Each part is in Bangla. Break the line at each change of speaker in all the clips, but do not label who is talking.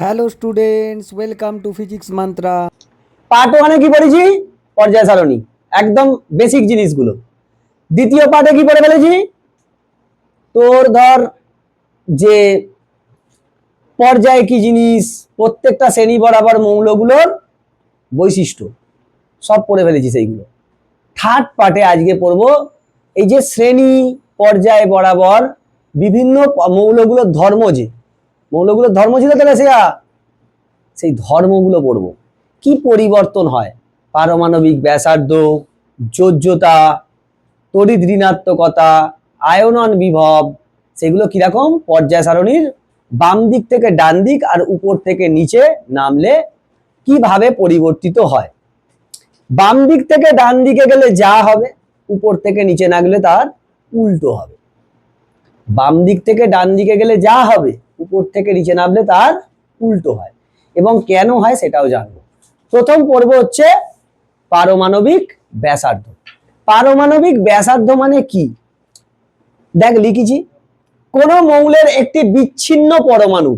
Hello students, welcome to physics mantra.
Part ওয়ানে কি পড়েছি? পর্যায় সারণী, একদম বেসিক জিনিসগুলো। দ্বিতীয় পার্টে কি পড়ে ফেলেছি? তোর ধর যে পর্যায় কি জিনিস, প্রত্যেকটা শ্রেণী বরাবর মৌলগুলোর বৈশিষ্ট্য সব পড়ে ফেলেছি সেইগুলো। থার্ড পার্টে আজকে পড়বো এই যে শ্রেণী পর্যায় বরাবর বিভিন্ন মৌলগুলোর ধর্ম, যে মৌলগুলোর ধর্ম ছিল তো সেই ধর্মগুলো পড়বো। কি পরিবর্তন হয়, পারমাণবিক ব্যাসার্ধ, যোজ্যতা, তড়িৎ ঋণাত্মকতা, আয়নন বিভব, সেগুলো কিরকম পর্যায় সারণীর বাম দিক থেকে ডান দিক আর উপর থেকে নিচে নামলে কিভাবে পরিবর্তিত হয়। বাম দিক থেকে ডান দিকে গেলে যা হবে, উপর থেকে নিচে না গেলে তার উল্টো হবে। বাম দিক থেকে ডান দিকে গেলে যা হবে, উপর থেকে নিচে নামলে তার উল্টো হয়, এবং কেন হয় সেটাও জানবো। প্রথম পর্ব হচ্ছে পারমাণবিক ব্যাসার্ধ। পারমাণবিক ব্যাসার্ধ মানে কি? দেখ লিখেছি, কোন মৌলের একটি বিচ্ছিন্ন পরমাণু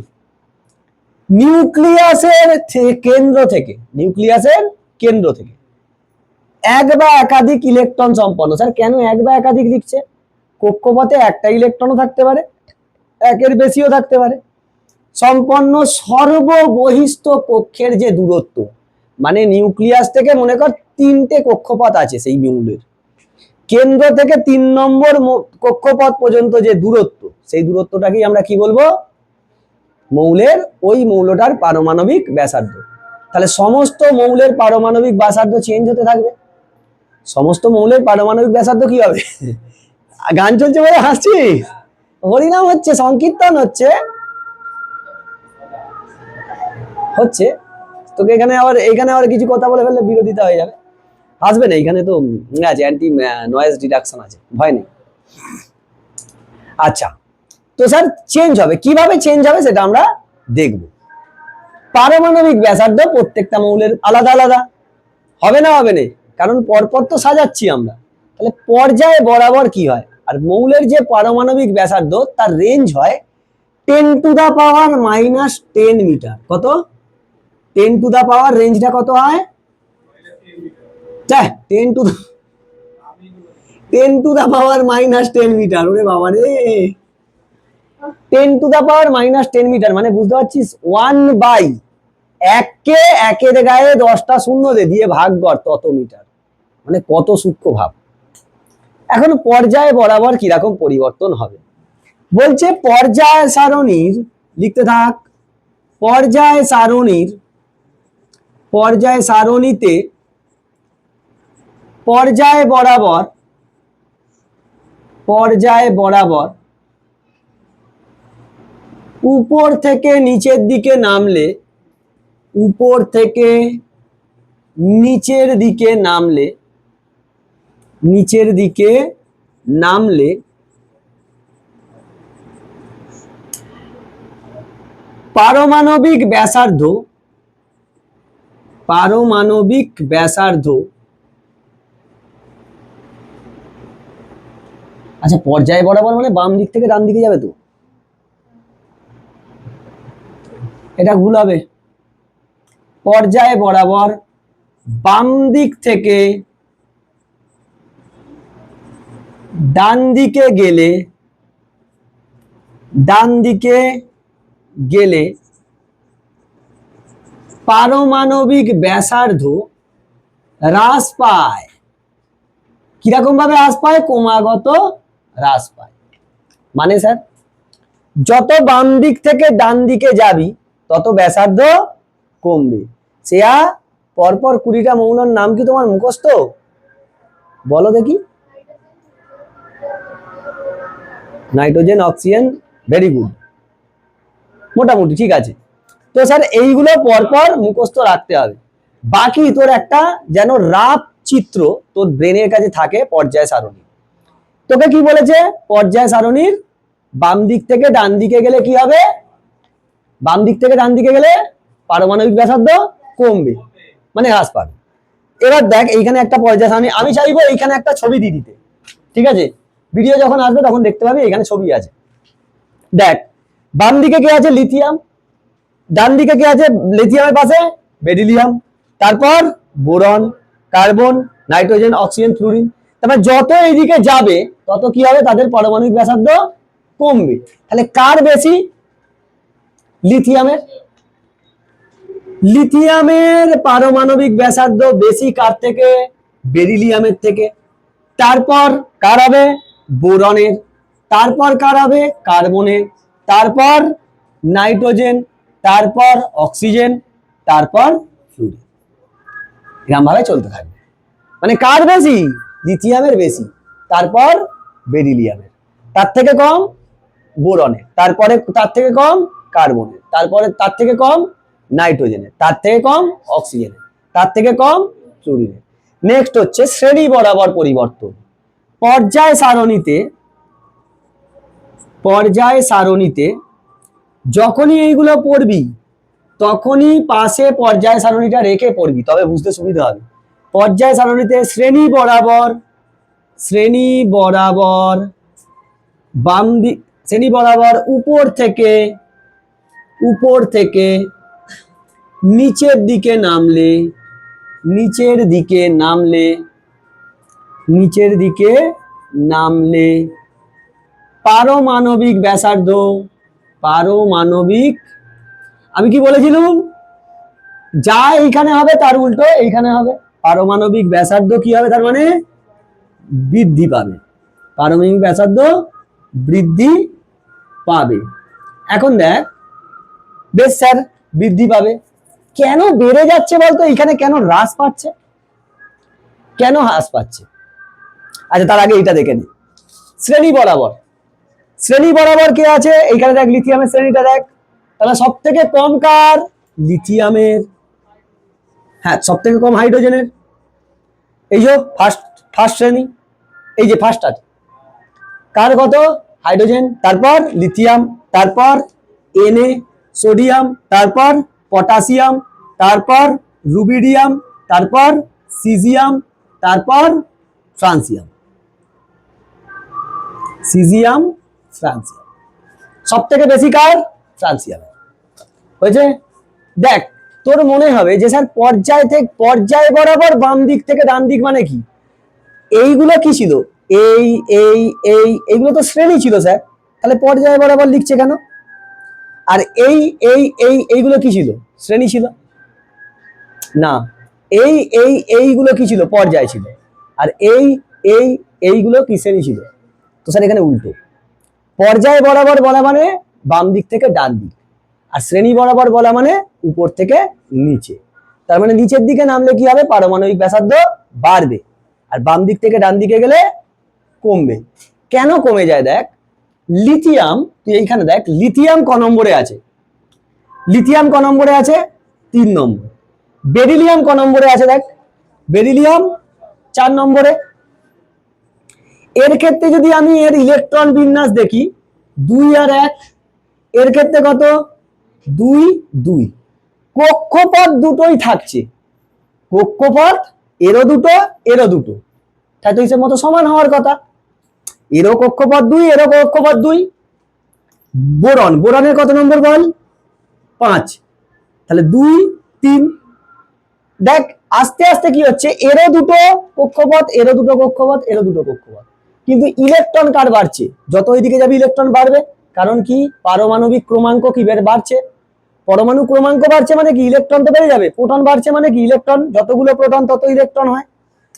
নিউক্লিয়াসের কেন্দ্র থেকে এক বা একাধিক ইলেকট্রন সম্পন্ন। স্যার কেন এক বা একাধিক লিখছে? কক্ষপথে একটা ইলেকট্রনও থাকতে পারে, একের বেশিও থাকতে পারে। সম্পন্ন সর্ববহিস্থ কক্ষের যে দূরত্ব, মানে নিউক্লিয়াস থেকে মনে কর তিনটে কক্ষপথ আছে, সেই মৌলের কেন্দ্র থেকে 3 নম্বর কক্ষপথ পর্যন্ত যে দূরত্ব, সেই দূরত্বটাকেই আমরা কি বলবো? মৌলের, ওই মৌলটার পারমাণবিক ব্যাসার্ধ। তাহলে সমস্ত মৌলের পারমাণবিক ব্যাসার্ধ চেঞ্জ হতে থাকবে। সমস্ত মৌলের পারমাণবিক ব্যাসার্ধ কি হবে? গান চলছে বলে হাসছিস? হরিনাম হচ্ছে, সংকীর্তন হচ্ছে তোকে এখানে আবার কিছু কথা বলে ফেললে বিরোধিতা হয়ে যাবে। আসবে না, এখানে তো আছে, অ্যান্টি নয়েজ ডিডাকশন আছে, ভয় নেই। আচ্ছা, তো স্যার চেঞ্জ হবে কিভাবে? চেঞ্জ হবে সেটা আমরা দেখব। পারমাণবিক ব্যাসার্ধ প্রত্যেকটা মৌলের আলাদা আলাদা হবে না? হবে না, কারণ পরপর তো সাজাচ্ছি আমরা। তাহলে পর্যায়ে বরাবর কি হয়, আর মৌলের যে পারমাণবিক ব্যাসার্ধ তার রেঞ্জ হয় 10⁻⁻10 মিটার। কত? 10⁻, রেঞ্জটা কত হয়? 10⁻⁻10 মিটার। ওরে বাবা রে, 10⁻⁻10 মিটার মানে বুঝতে পারছিস, 1/1 একের গায়ে 10টা শূন্য দিয়ে ভাগ কর, তত মিটার। মানে কত সূক্ষ্ম ভাব। এখন পর্যায়ে বরাবর কিরকম পরিবর্তন হবে বলছে। পর্যায় সারণীর, লিখতে থাক, পর্যায় সারণীতে পর্যায় বরাবর উপর থেকে নিচের দিকে নামলে পারমাণবিক ব্যাসার্ধ, আচ্ছা পর্যায় বরাবর মানে বাম দিক থেকে ডান দিকে যাবে, তো এটা ভুল হবে। পর্যায় বরাবর বাম দিক থেকে ডান দিকে গেলে পারমাণবিক ব্যাসার্ধ হ্রাস পায়। কিরকম ভাবে হ্রাস পায়? ক্রমাগত হ্রাস পায়। মানে স্যার যত বাম দিক থেকে ডান দিকে যাবি তত ব্যাসার্ধ কমবে। সেয়া পরপর 20টা মৌলের নাম কি তোমার মুখস্থ? বলো দেখি। নাইট্রোজেন, অক্সিজেন, ভেরি গুড, মোটামুটি ঠিক আছে। তো স্যার এইগুলো পরপর মুখস্থ রাখতে হবে। বাকি তোর একটা যেন রাফ চিত্র তোর ব্রেনের কাছে থাকে পর্যায় সারণী। তোকে কি বলেছে? পর্যায় সারণীর বাম দিক থেকে ডান দিকে গেলে কি হবে? বাম দিক থেকে ডান দিকে গেলে পারমাণবিক ব্যাসার্ধ কমবে, মানে হ্রাস পাবে। এবার দেখ এইখানে একটা পর্যায় সারণী, আমি চাইবো এইখানে একটা ছবি দিয়ে দিতে, ঠিক আছে? ভিডিও যখন আসবে তখন দেখতে পাবি এখানে ছবি আছে। দেখ বাম দিকে কে আছে? লিথিয়াম। ডান দিকে কি আছে লিথিয়ামের পাশে? বেরিলিয়াম, তারপর boron, carbon, nitrogen, oxygen, fluorine. তারপর যত এইদিকে যাবে তত কি হবে? তাদের পারমাণবিক ব্যাসার্ধ কমবে। তাহলে কার বেশি? লিথিয়ামের। লিথিয়ামের পারমাণবিক ব্যাসার্ধ বেশি কার থেকে? বেরিলিয়ামের থেকে। তারপর কার হবে? বোরনের। তারপর কার হবে? কার্বনের। তারপর নাইট্রোজেন, তারপর অক্সিজেন, তারপর ফ্লুরিন। এরকম ভাবে চলতে থাকবে। মানে কার বেশি? লিথিয়ামের বেশি, তারপর বেরিলিয়ামের, তার থেকে কম বোরনের, তারপরে তার থেকে কম কার্বনের, তারপরে তার থেকে কম নাইট্রোজেনের, তার থেকে কম অক্সিজেনের, তার থেকে কম ফ্লুরিনের। নেক্সট হচ্ছে শ্রেণী বরাবর পরিবর্তন। পর্যায় সারণীতে যখনই এইগুলো পড়বি তখনই পাশে পর্যায় সারণীটা রেখে পড়বি, তবে বুঝতে সুবিধা হবে। পর্যায় সারণীতে শ্রেণী বরাবর বাম দিক, শ্রেণী বরাবর উপর থেকে নিচের দিকে নামলে পারমাণবিক ব্যাসার্ধ, আমি কি বলেছিলাম? যা এইখানে হবে তার উল্টো এইখানে হবে। পারমাণবিক ব্যাসার্ধ কি হবে? তার মানে বৃদ্ধি পাবে। পারমাণবিক ব্যাসার্ধ বৃদ্ধি পাবে। এখন দেখ, বেশ স্যার বৃদ্ধি পাবে, কেন বেড়ে যাচ্ছে বলতো? এখানে কেন হ্রাস পাচ্ছে? আচ্ছা, তার আগে এটা দেখে নি। শ্রেণী বরাবর কে আছে? এইখানে দেখ, লিথিয়ামের শ্রেণীটা দেখ। তাহলে সব থেকে কম কার? লিথিয়ামের। হ্যাঁ, সব থেকে কম হাইড্রোজেনের। এই যে ফার্স্ট শ্রেণী, এই যে ফার্স্ট আছে, কার কত? হাইড্রোজেন, তারপর লিথিয়াম, তারপর Na, সোডিয়াম, তারপর পটাশিয়াম, তারপর রুবিডিয়াম, তারপর সিজিয়াম, তারপর ফ্রান্সিয়াম। সব থেকে বেশি কার? ফ্রান্সিয়াম। হয়েছে? দেখ, তোর মনে হবে যে স্যার পর্যায় বরাবর বাম দিক থেকে ডান দিক মানে কি? এইগুলো কি ছিল? এইগুলো তো শ্রেণী ছিল স্যার, তাহলে পর্যায় বরাবর লিখছে কেন? আর এইগুলো কি ছিল? শ্রেণী ছিল না। এইগুলো কি ছিল? পর্যায় ছিল। আর এইগুলো কি? শ্রেণী ছিল। তো স্যার এখানে উল্টো। পর্যায় বরাবর বলা মানে বাম দিক থেকে ডান দিক, আর শ্রেণী বরাবর বলা মানে উপর থেকে নিচে। তার মানে নিচের দিকে নামলে কি হবে? পারমাণবিক ব্যাসার্ধ বাড়বে, আর বাম দিক থেকে ডান দিকে গেলে কমবে। কেন কমে যায়? দেখ, লিথিয়াম, তুই এইখানে দেখ, লিথিয়াম ক নম্বরে আছে? 3 নম্বর। বেরিলিয়াম ক নম্বরে আছে? দেখ, বেরিলিয়াম 4 নম্বরে। এর ক্ষেত্রে যদি আমি এর ইলেকট্রন বিন্যাস দেখি, 2 আর 1, এর ক্ষেত্রে কত? 2 2। কক্ষপথ দুটোই থাকছে, কক্ষপথ এরও দুটো, তাই তো হিসেব মতো সমান হওয়ার কথা। এরও কক্ষপথ 2, এরও কক্ষপথ 2। বোরনের কত নম্বর বল? 5। তাহলে 2 3। দেখ, আস্তে আস্তে কি হচ্ছে? এরও দুটো কক্ষপথ, এরও দুটো কক্ষপথ, কিন্তু ইলেকট্রন কার বাড়ছে? যত ওইদিকে যাবে ইলেকট্রন বাড়বে। কারণ কি? পারমাণবিক ক্রমাঙ্ক কি বাড়ছে? পরমাণু ক্রমাঙ্ক বাড়ছে মানে কি? ইলেকট্রন তো বেড়ে যাবে। প্রোটন বাড়ছে মানে কি? ইলেকট্রন, যতগুলো প্রোটন তত ইলেকট্রন হয়।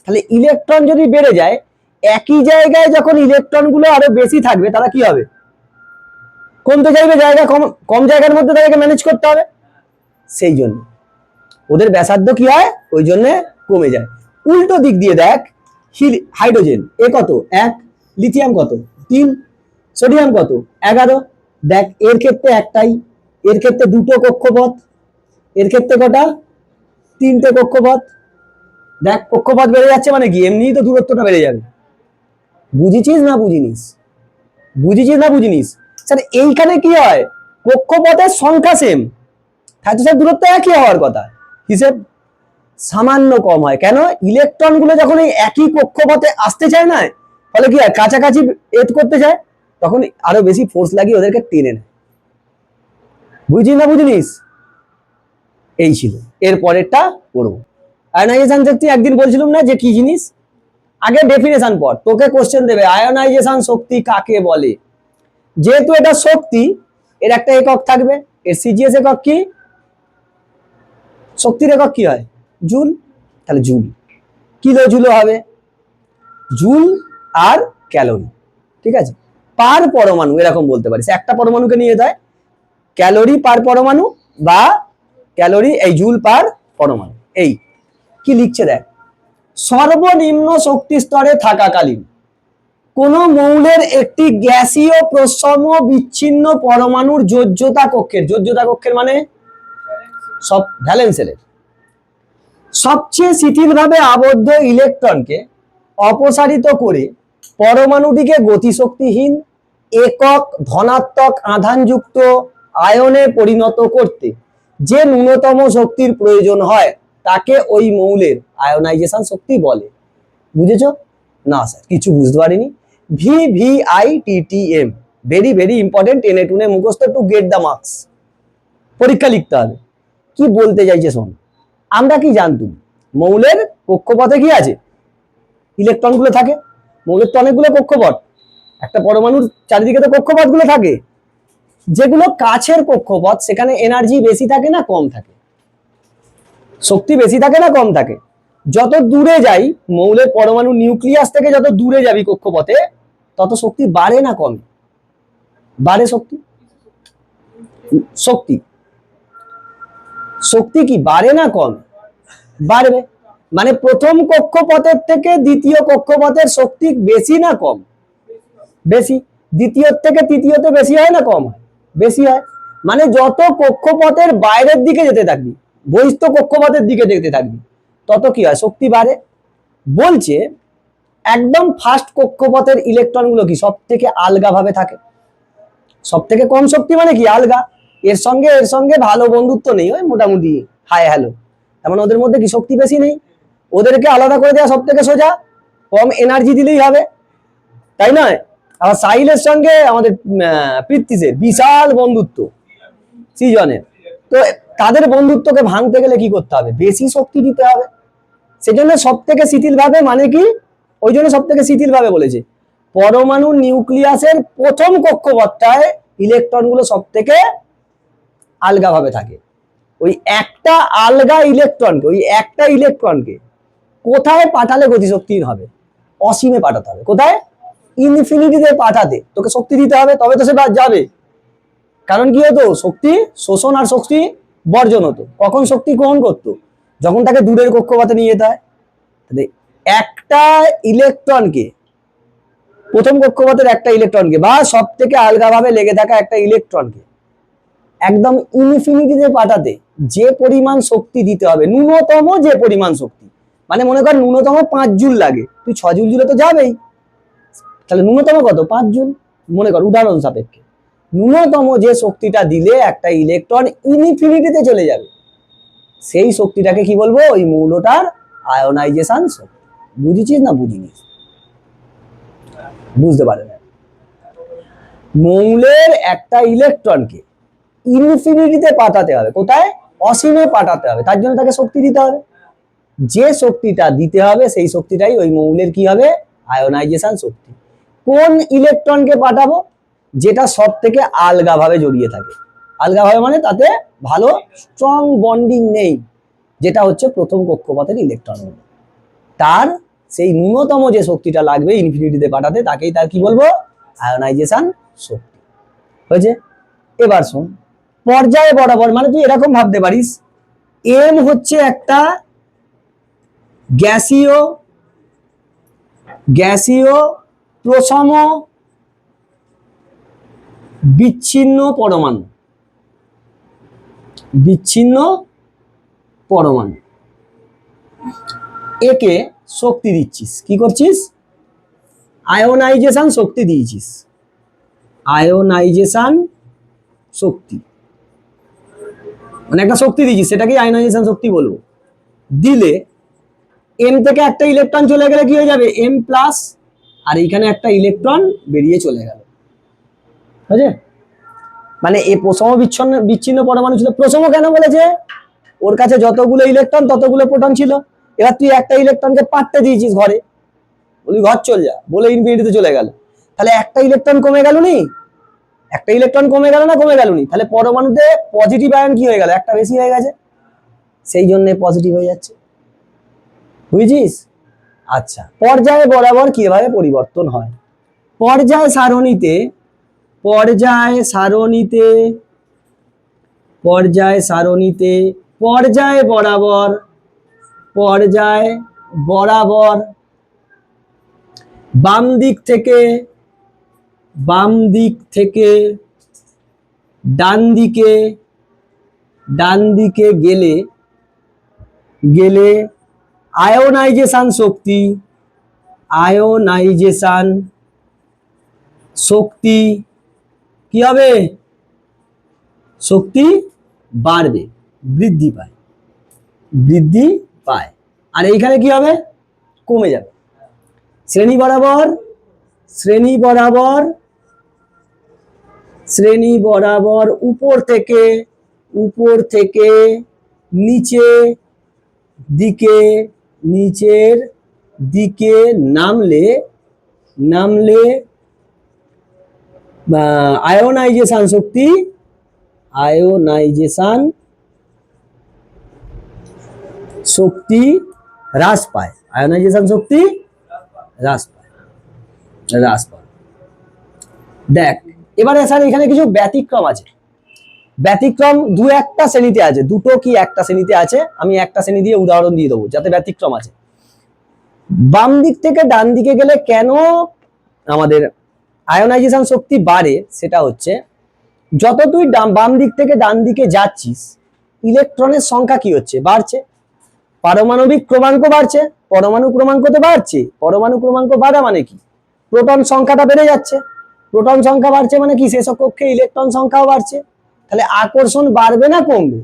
তাহলে ইলেকট্রন যদি বেড়ে যায়, একই জায়গায় যখন ইলেকট্রন গুলো আরো বেশি থাকবে, তারা কি হবে? কমতে চাইবে, জায়গা কম জায়গার মধ্যে তাদেরকে ম্যানেজ করতে হবে। সেই জন্য ওদের ব্যাসার্ধ কি হয়? ওই জন্য কমে যায়। উল্টো দিক দিয়ে দেখ, হাইড্রোজেন এ কত? 1, লিথিয়াম কত? 3, সোডিয়াম কত? 11। দেখ, এর ক্ষেত্রে একটাই, এর ক্ষেত্রে দুটো কক্ষপথ, এর ক্ষেত্রে কটা? 3টে কক্ষপথ। দেখ, কক্ষপথ বেড়ে যাচ্ছে মানে কি? এমনিই তো দূরত্বটা বেড়ে যাবে। বুঝেছিস না বুঝিনিস? স্যার এইখানে কি হয়? কক্ষপথের সংখ্যা সেম, তাই তো স্যার দূরত্ব একই হওয়ার কথা, হিসেব সামান্য কম হয়। কেন? ইলেকট্রন গুলো যখন এই একই কক্ষপথে আসতে চায় না, ফলে কি হয়? কাছাকাছি এড করতে চায়, তখন আরো বেশি ফোর্স লাগিয়ে ওদেরকে টেনে নেয়। বুঝিস না বুঝিনিস? এই ছিল। এর পরেরটা পড়বো। আয়নাইজেশন শক্তি একদিন বলছিলাম না যে কি জিনিস, আগে ডেফিনেশন পড়, তোকে কোশ্চেন দেবে আয়নাইজেশন শক্তি কাকে বলে। যেহেতু এটা শক্তি, এর একটা একক থাকবে, এর সিজিএস একক কি, শক্তির একক কি হয়, জুল, তাহলে জুল, কিলো জুলও হবে, জুল আর ক্যালোরি, ঠিক আছে। পার পরমাণু এরকম বলতে পারিস, একটা পরমাণুকে নিয়ে যায় ক্যালোরি পার পরমাণু বা ক্যালোরি এই জুল পার পরমাণু। এই কি লিখছে দেখ, সর্বনিম্ন শক্তি স্তরে থাকাকালীন কোন মৌলের একটি গ্যাসীয় প্রসম বিচ্ছিন্ন পরমাণুর যোজ্যতা কক্ষের মানে সব ভ্যালেন্সেলের সবচেয়ে শিথিলভাবে আবদ্ধ ইলেকট্রনকে অপসারিত করে পরমাণুটিকে গতিশক্তিহীন একক ধনাত্মক আধানযুক্ত আয়নে পরিণত করতে যে ন্যূনতম শক্তির প্রয়োজন হয় তাকে ওই মৌলের আয়নাইজেশন শক্তি বলে। বুঝেছো? না স্যার কিছু বুঝতে পারিনি। VVITTM, ভেরি ভেরি ইম্পর্টেন্ট, টেনে টুনে মুখস্থ টু গেট দ্য মার্কস, পরীক্ষা লিখতে হবে। কি বলতে চাইছে শোন, আমরা কি জানতুম মৌলের কক্ষপথে কি আছে, ইলেকট্রন গুলো থাকে, মৌলের তো অনেকগুলো কক্ষপথ, একটা পরমাণুর চারিদিকে তো কক্ষপথ গুলো থাকে, যেগুলো কাছের কক্ষপথ সেখানে এনার্জি বেশি থাকে না কম থাকে, শক্তি বেশি থাকে না কম থাকে। যত দূরে যাই মৌলের পরমাণু নিউক্লিয়াস থেকে যত দূরে যাবি কক্ষপথে তত শক্তি বাড়ে না কমে, বাড়ে শক্তি, শক্তি শক্তি কি বাড়ে না কম, বাড়বে। মানে প্রথম কক্ষপথের থেকে দ্বিতীয় কক্ষপথের শক্তি বেশি না কম, বেশি। দ্বিতীয় থেকে তৃতীয়তে বেশি হয় না কম হয়, বেশি হয়। মানে যত কক্ষপথের বাইরের দিকে যেতে থাকবি, বহিস্থ কক্ষপথের দিকে যেতে থাকবি, তত কি হয়, শক্তি বাড়ে। বলছে একদম ফার্স্ট কক্ষপথের ইলেকট্রন গুলো কি সব থেকে আলগা ভাবে থাকে, সব থেকে কম শক্তি মানে কি আলগা, এর সঙ্গে ভালো বন্ধুত্ব নেই, ওই মোটামুটি হাই হ্যালো, তার মানে ওদের মধ্যে কি শক্তি বেশি নেই, ওদেরকে আলাদা করে দেওয়া সব থেকে সোজা, কম এনার্জি দিলেই হবে, তাই নয়। আবার সাহিলের সঙ্গে আমাদের পৃথ্বীজের বিশাল বন্ধুত্ব সৃজনের, তো তাদের বন্ধুত্বকে ভাঙতে গেলে কি করতে হবে, বেশি শক্তি দিতে হবে। সেজন্য সব থেকে শিথিল ভাবে মানে কি, ওই জন্য সব থেকে শিথিল ভাবে বলেছে পরমাণু নিউক্লিয়াসের প্রথম কক্ষপথটায় ইলেকট্রন গুলো সব থেকে আলগা ভাবে থাকে। ওই একটা আলগা ইলেকট্রনকে, ওই একটা ইলেকট্রনকে কোথায় পাঠালে গতিশক্তিহীন হবে, অসীমে পাঠাতে হবে। কোথায়, ইনফিনিটিতে পাঠাতে তোকে শক্তি দিতে হবে, তবে তো সে বাদ যাবে। কারণ কি হতো, শক্তি শোষণ আর শক্তি বর্জন হতো। কখন শক্তি গ্রহণ করতো, যখন তাকে দূরের কক্ষপথে নিয়ে যেতে হয়। একটা ইলেকট্রনকে, প্রথম কক্ষপথের একটা ইলেকট্রনকে বা সব থেকে আলগাভাবে লেগে থাকা একটা ইলেকট্রনকে একদম ইনফিনিটিতে পাঠাতে যে পরিমাণ শক্তি দিতে হবে, ন্যূনতম যে পরিমাণ শক্তি, মানে মনে কর ন্যূনতম 5 জুল লাগে, তুই 6 জুল দিলে তো যাবেই, তাহলে ন্যূনতম কত, 5 জুল। মনে কর উদাহরণ সাপেক্ষে ন্যূনতম যে শক্তিটা দিলে একটা ইলেকট্রন ইনফিনিটিতে চলে যাবে, সেই শক্তিটাকে কি বলবো, ওই মৌলটার আয়নাইজেশন শক্তি। বুঝেছিস না বুঝিনিস, বুঝতে পারে না। মৌলের একটা ইলেকট্রনকে ইনফিনিটিতে পাঠাতে হবে, কোথায়, অসীমে পাঠাতে হবে, তার জন্য তাকে শক্তি দিতে হবে। যে শক্তিটা দিতে হবে সেই শক্তিটাই ওই মৌলের কি হবে, আয়নাইজেশন শক্তি। কোন ইলেকট্রনকে পাঠাবো, যেটা সব থেকে আলগা ভাবে জড়িয়ে থাকে, আলগা ভাবে মানে তাতে ভালো স্ট্রং বন্ডিং নেই, যেটা হচ্ছে প্রথম কক্ষপথের ইলেকট্রন, তার সেই ন্যূনতম যে শক্তিটা লাগবে ইনফিনিটিতে পাঠাতে, তাকেই তার কি বলবো, আয়নাইজেশন শক্তি। হয়েছে? এবার শোন, পর্যায়ে বরাবর মানে তুই এরকম ভাবতে পারিস, এম হচ্ছে একটা গ্যাসীয় প্রসম বিচ্ছিন্ন পরমাণু, একে শক্তি দিচ্ছিস, কি করছিস, আয়নাইজেশন শক্তি দিয়েছিস, আয়নাইজেশন শক্তি মানে একটা শক্তি দিয়েছিস, সেটাকে আয়নাইজেশন শক্তি বলবো। দিলে এম থেকে একটা ইলেকট্রন চলে গেলে কি হয়ে যাবে, এম প্লাস, আর এইখানে একটা ইলেকট্রন বেরিয়ে চলে গেল, বুঝলে। মানে এ প্রসম বিচ্ছিন্ন পরমাণু ছিল। প্রসম কেন বলেছে, ওর কাছে যতগুলো ইলেকট্রন ততগুলো প্রোটন ছিল। এবার তুই একটা ইলেকট্রনকে পাঠতে দিয়েছিস ঘরে, বলি ঘর চল যা, বলে ইনফিনিটিতে চলে গেল, তাহলে একটা ইলেকট্রন কমে গেল নি? একটা ইলেকট্রন কমে গেল না কমে গেল নি? তাহলে পরমাণুতে পজিটিভ আয়ন কি হয়ে গেল? একটা বেশি হয়ে গেছে, সেই জন্য পজিটিভ হয়ে যাচ্ছে। বুঝছিস? আচ্ছা, পর্যায়ে বরাবর কিভাবে পরিবর্তন হয়? পর্যায় সারণীতে পর্যায় সারণীতে পর্যায় সারণীতে পর্যায় বরাবর বাম দিক থেকে ডান দিকে গেলে আয়োনাইজেশন শক্তি কি হবে? শক্তি বাড়বে, বৃদ্ধি পায়। আর এইখানে কি হবে? কমে যাবে। শ্রেণী বরাবর উপর থেকে নিচের দিকে নামলে আয়োনাইজেশন শক্তি হ্রাস পায়। দেখ, এবারে স্যার এখানে কিছু ব্যতিক্রম আছে। ব্যতিক্রম দু একটা শ্রেণীতে আছে, দুটো কি একটা শ্রেণীতে আছে। আমি একটা শ্রেণী দিয়ে উদাহরণ দিয়ে দেবো যাতে ব্যতিক্রম আছে। বাম দিক থেকে ডান দিকে গেলে কেন আমাদের আয়োনাইজেশন শক্তি বাড়ে, সেটা হচ্ছে যত তুই বাম দিক থেকে ডান দিকে যাচ্ছিস, ইলেকট্রনের সংখ্যা কি হচ্ছে? বাড়ছে। পারমাণবিক ক্রমাঙ্ক বাড়ছে, পরমাণু ক্রমাঙ্ক তো বাড়ছে। পরমাণু ক্রমাঙ্ক বাড়া মানে কি? প্রোটন সংখ্যাটা বেড়ে যাচ্ছে। প্রোটন সংখ্যা বাড়ছে মানে কি? শেষ কক্ষে ইলেকট্রন সংখ্যাও বাড়ছে। তাহলে আকর্ষণ বাড়বে না কমবে?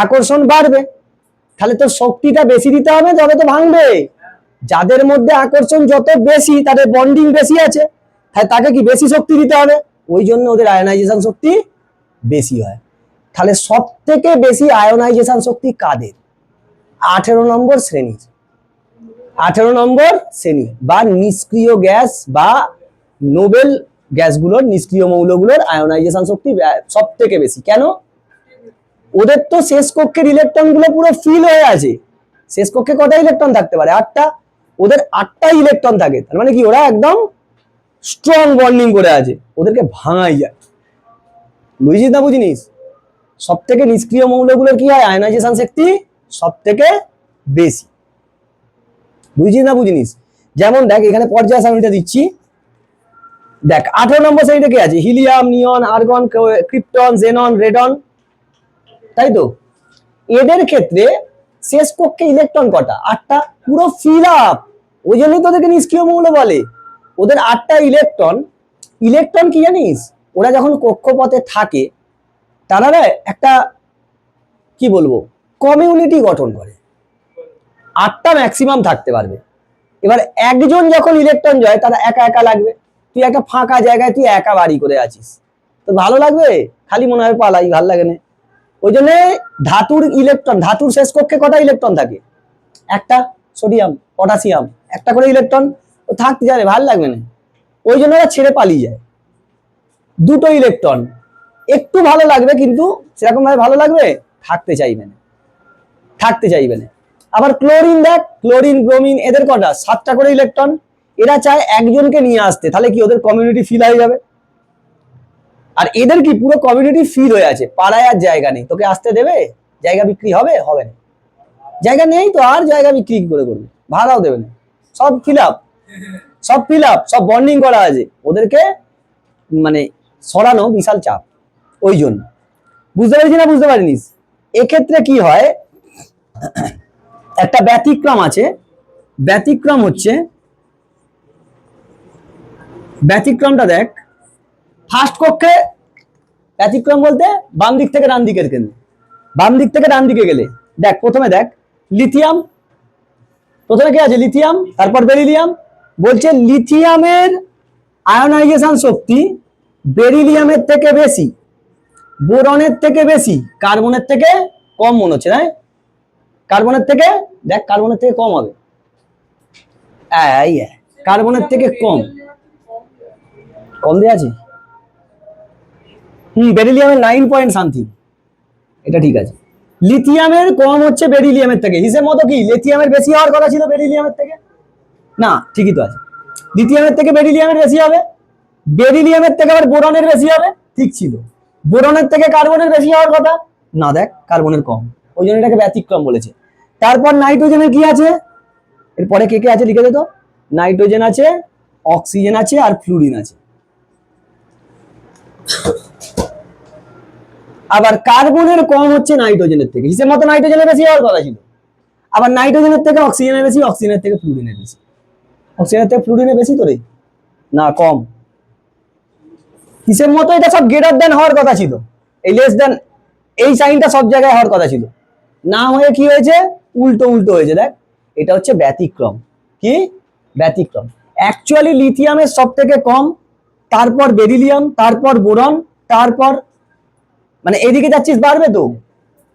আকর্ষণ বাড়বে। তাহলে তো শক্তিটা বেশি দিতে হবে, তবে তো ভাঙবে। যাদের মধ্যে আকর্ষণ যত বেশি, তাদের বন্ডিং বেশি আছে, তাই তাকে কি বেশি শক্তি দিতে হবে। ওই জন্য ওদের আয়োনাইজেশন শক্তি বেশি হয়। তাহলে সব থেকে বেশি আয়োনাইজেশন শক্তি কাদের? 18 নম্বর শ্রেণী বা নিষ্ক্রিয় গ্যাস বা নোবেল গ্যাসগুলোর, নিষ্ক্রিয় মৌলগুলোর আয়োনাইজেশন শক্তি সব থেকে বেশি। কেন? ওদের তো শেষ কক্ষের ইলেকট্রন গুলো পুরো ফিল হয়ে আছে। শেষ কক্ষে কটা ইলেকট্রন থাকতে পারে? 8টা। ওদের 8টা ইলেকট্রন থাকে, তার মানে কি ওরা একদম স্ট্রং বন্ডিং করে আছে, ওদেরকে ভাঙাই যায়। বুঝিস না বুঝিনিস? সব থেকে নিষ্ক্রিয় মৌলগুলোর কি হয়? আয়োনাইজেশন শক্তি সব থেকে বেশি। বুঝিস না বুঝিনিস? যেমন দেখ, এখানে পর্যায় সারণীটা দিচ্ছি। দেখ 18 নম্বর শ্রেণীতে কি আছে? হিলিয়াম, নিয়ন, আর্গন, ক্রিপ্টন, জেনন, রেডন, তাই তো? এদের ক্ষেত্রে শেষ কক্ষে ইলেকট্রন কটা? 8টা, পুরো ফিল আপ। ওই জন্যই তো ওদেরকে নিষ্ক্রিয় মৌল বলে। ওদের 8টা ইলেকট্রন কি জানিস? ওরা যখন কক্ষপথে থাকে, তারা একটা কি বলবো কমিউনিটি গঠন করে। 8টা ম্যাক্সিমাম থাকতে পারবে। এবার একজন যখন ইলেকট্রন যায়, তারা একা একা লাগবে। তুই একটা ফাঁকা জায়গায় তুই একা বাড়ি করে আছিস, তো ভালো লাগবে? খালি মনে হয় পালাই, ভালো লাগে না। ওই জন্য ধাতুর শেষ কক্ষে কটা ইলেকট্রন থাকে? একটা। সোডিয়াম, পটাশিয়াম, একটা করে ইলেকট্রন থাকতে যাবে, ভালো লাগবে না। ওই জন্য ওরা ছেড়ে পালিয়ে যায়। দুটো ইলেকট্রন একটু ভালো লাগবে, কিন্তু সেরকম ভাবে ভালো লাগবে থাকতে চাইবে না। আবার ক্লোরিন দেখ, ক্লোরিন, ব্রোমিন, এদের কটা? 7টা করে ইলেকট্রন। এরা চায় একজনকে নিয়ে আসতে, তাহলে কি ওদের কমিউনিটি ফিল হয়ে যাবে। আর এদের কি পুরো কমিউনিটি ফিল হয়ে আছে, পাড়ায় আর জায়গা নেই। তোকে আসতে দেবে? জায়গা বিক্রি হবে না। জায়গা নেই তো আর জায়গা বিক্রি করে করবে? ভাড়াও দেবে না। সব ফিল আপ, সব বন্ডিং করা আছে। ওদেরকে মানে সরানো বিশাল চাপ। ওই জন্য বুঝতে পারছি না বুঝতে পারিনিস? এক্ষেত্রে কি হয়, একটা ব্যতিক্রম আছে। ব্যতিক্রমটা দেখ। ফার্স্ট কক্ষে ব্যতিক্রম বলতে বাম দিক থেকে ডান দিকের কেন্দ্রে। বাম দিক থেকে ডান দিকে গেলে দেখ, প্রথমে দেখ লিথিয়াম। প্রথমে কি আছে? লিথিয়াম, তারপর বেরিলিয়াম। বলছে লিথিয়ামের আয়োনাইজেশন শক্তি বেরিলিয়ামের থেকে বেশি, বোরনের থেকে বেশি, কার্বনের থেকে কম মনে হচ্ছে না? কার্বনের থেকে দেখ, কার্বনের থেকে কম হবে, কার্বনের থেকে কম কম দেওয়া আছে। বেরিলিয়ামের 9 পয়েন্ট সামথিং, এটা ঠিক আছে। লিথিয়ামের কম হচ্ছে বেরিলিয়ামের থেকে, হিসেব মতো কি লিথিয়ামের বেশি হওয়ার কথা ছিল বেরিলিয়ামের থেকে? না, ঠিকই তো আছে, লিথিয়ামের থেকে বেরিলিয়ামের বেশি হবে, বেরিলিয়ামের থেকে আবার বোরনের বেশি হবে, ঠিক ছিল। বোরনের থেকে কার্বনের বেশি হওয়ার কথা, না দেখ কার্বনের কম, ওই জন্য এটাকে ব্যতিক্রম বলেছে। তারপর নাইট্রোজেনের কি আছে, এরপরে কে কে আছে লিখে দে তো। নাইট্রোজেন আছে, অক্সিজেন আছে, আর ফ্লুরিন আছে। আবার কার্বনের কম হচ্ছে নাইট্রোজেনের থেকে, হিসেব মতো নাইট্রোজেনের বেশি হওয়ার কথা ছিল। আবার নাইট্রোজেনের থেকে অক্সিজেনের বেশি, অক্সিজেনের থেকে ফ্লুরিনের বেশি। অক্সিজেনের থেকে ফ্লুরিনের বেশি তো রে, না কম। হিসেব মতো এটা সব গ্রেটার দেন হওয়ার কথা ছিল, এই লেস দেন এই সাইনটা সব জায়গায় হওয়ার কথা ছিল, না হয়ে কি হয়েছে, উল্টো উল্টো হয়েছে। দেখ এটা হচ্ছে ব্যতিক্রম। কি ব্যতিক্রম? অ্যাকচুয়ালি লিথিয়ামের সব থেকে কম, তারপর বেরিলিয়াম, তারপর বোরন, তারপর মানে এদিকে যাচ্ছিস বাড়বে তো,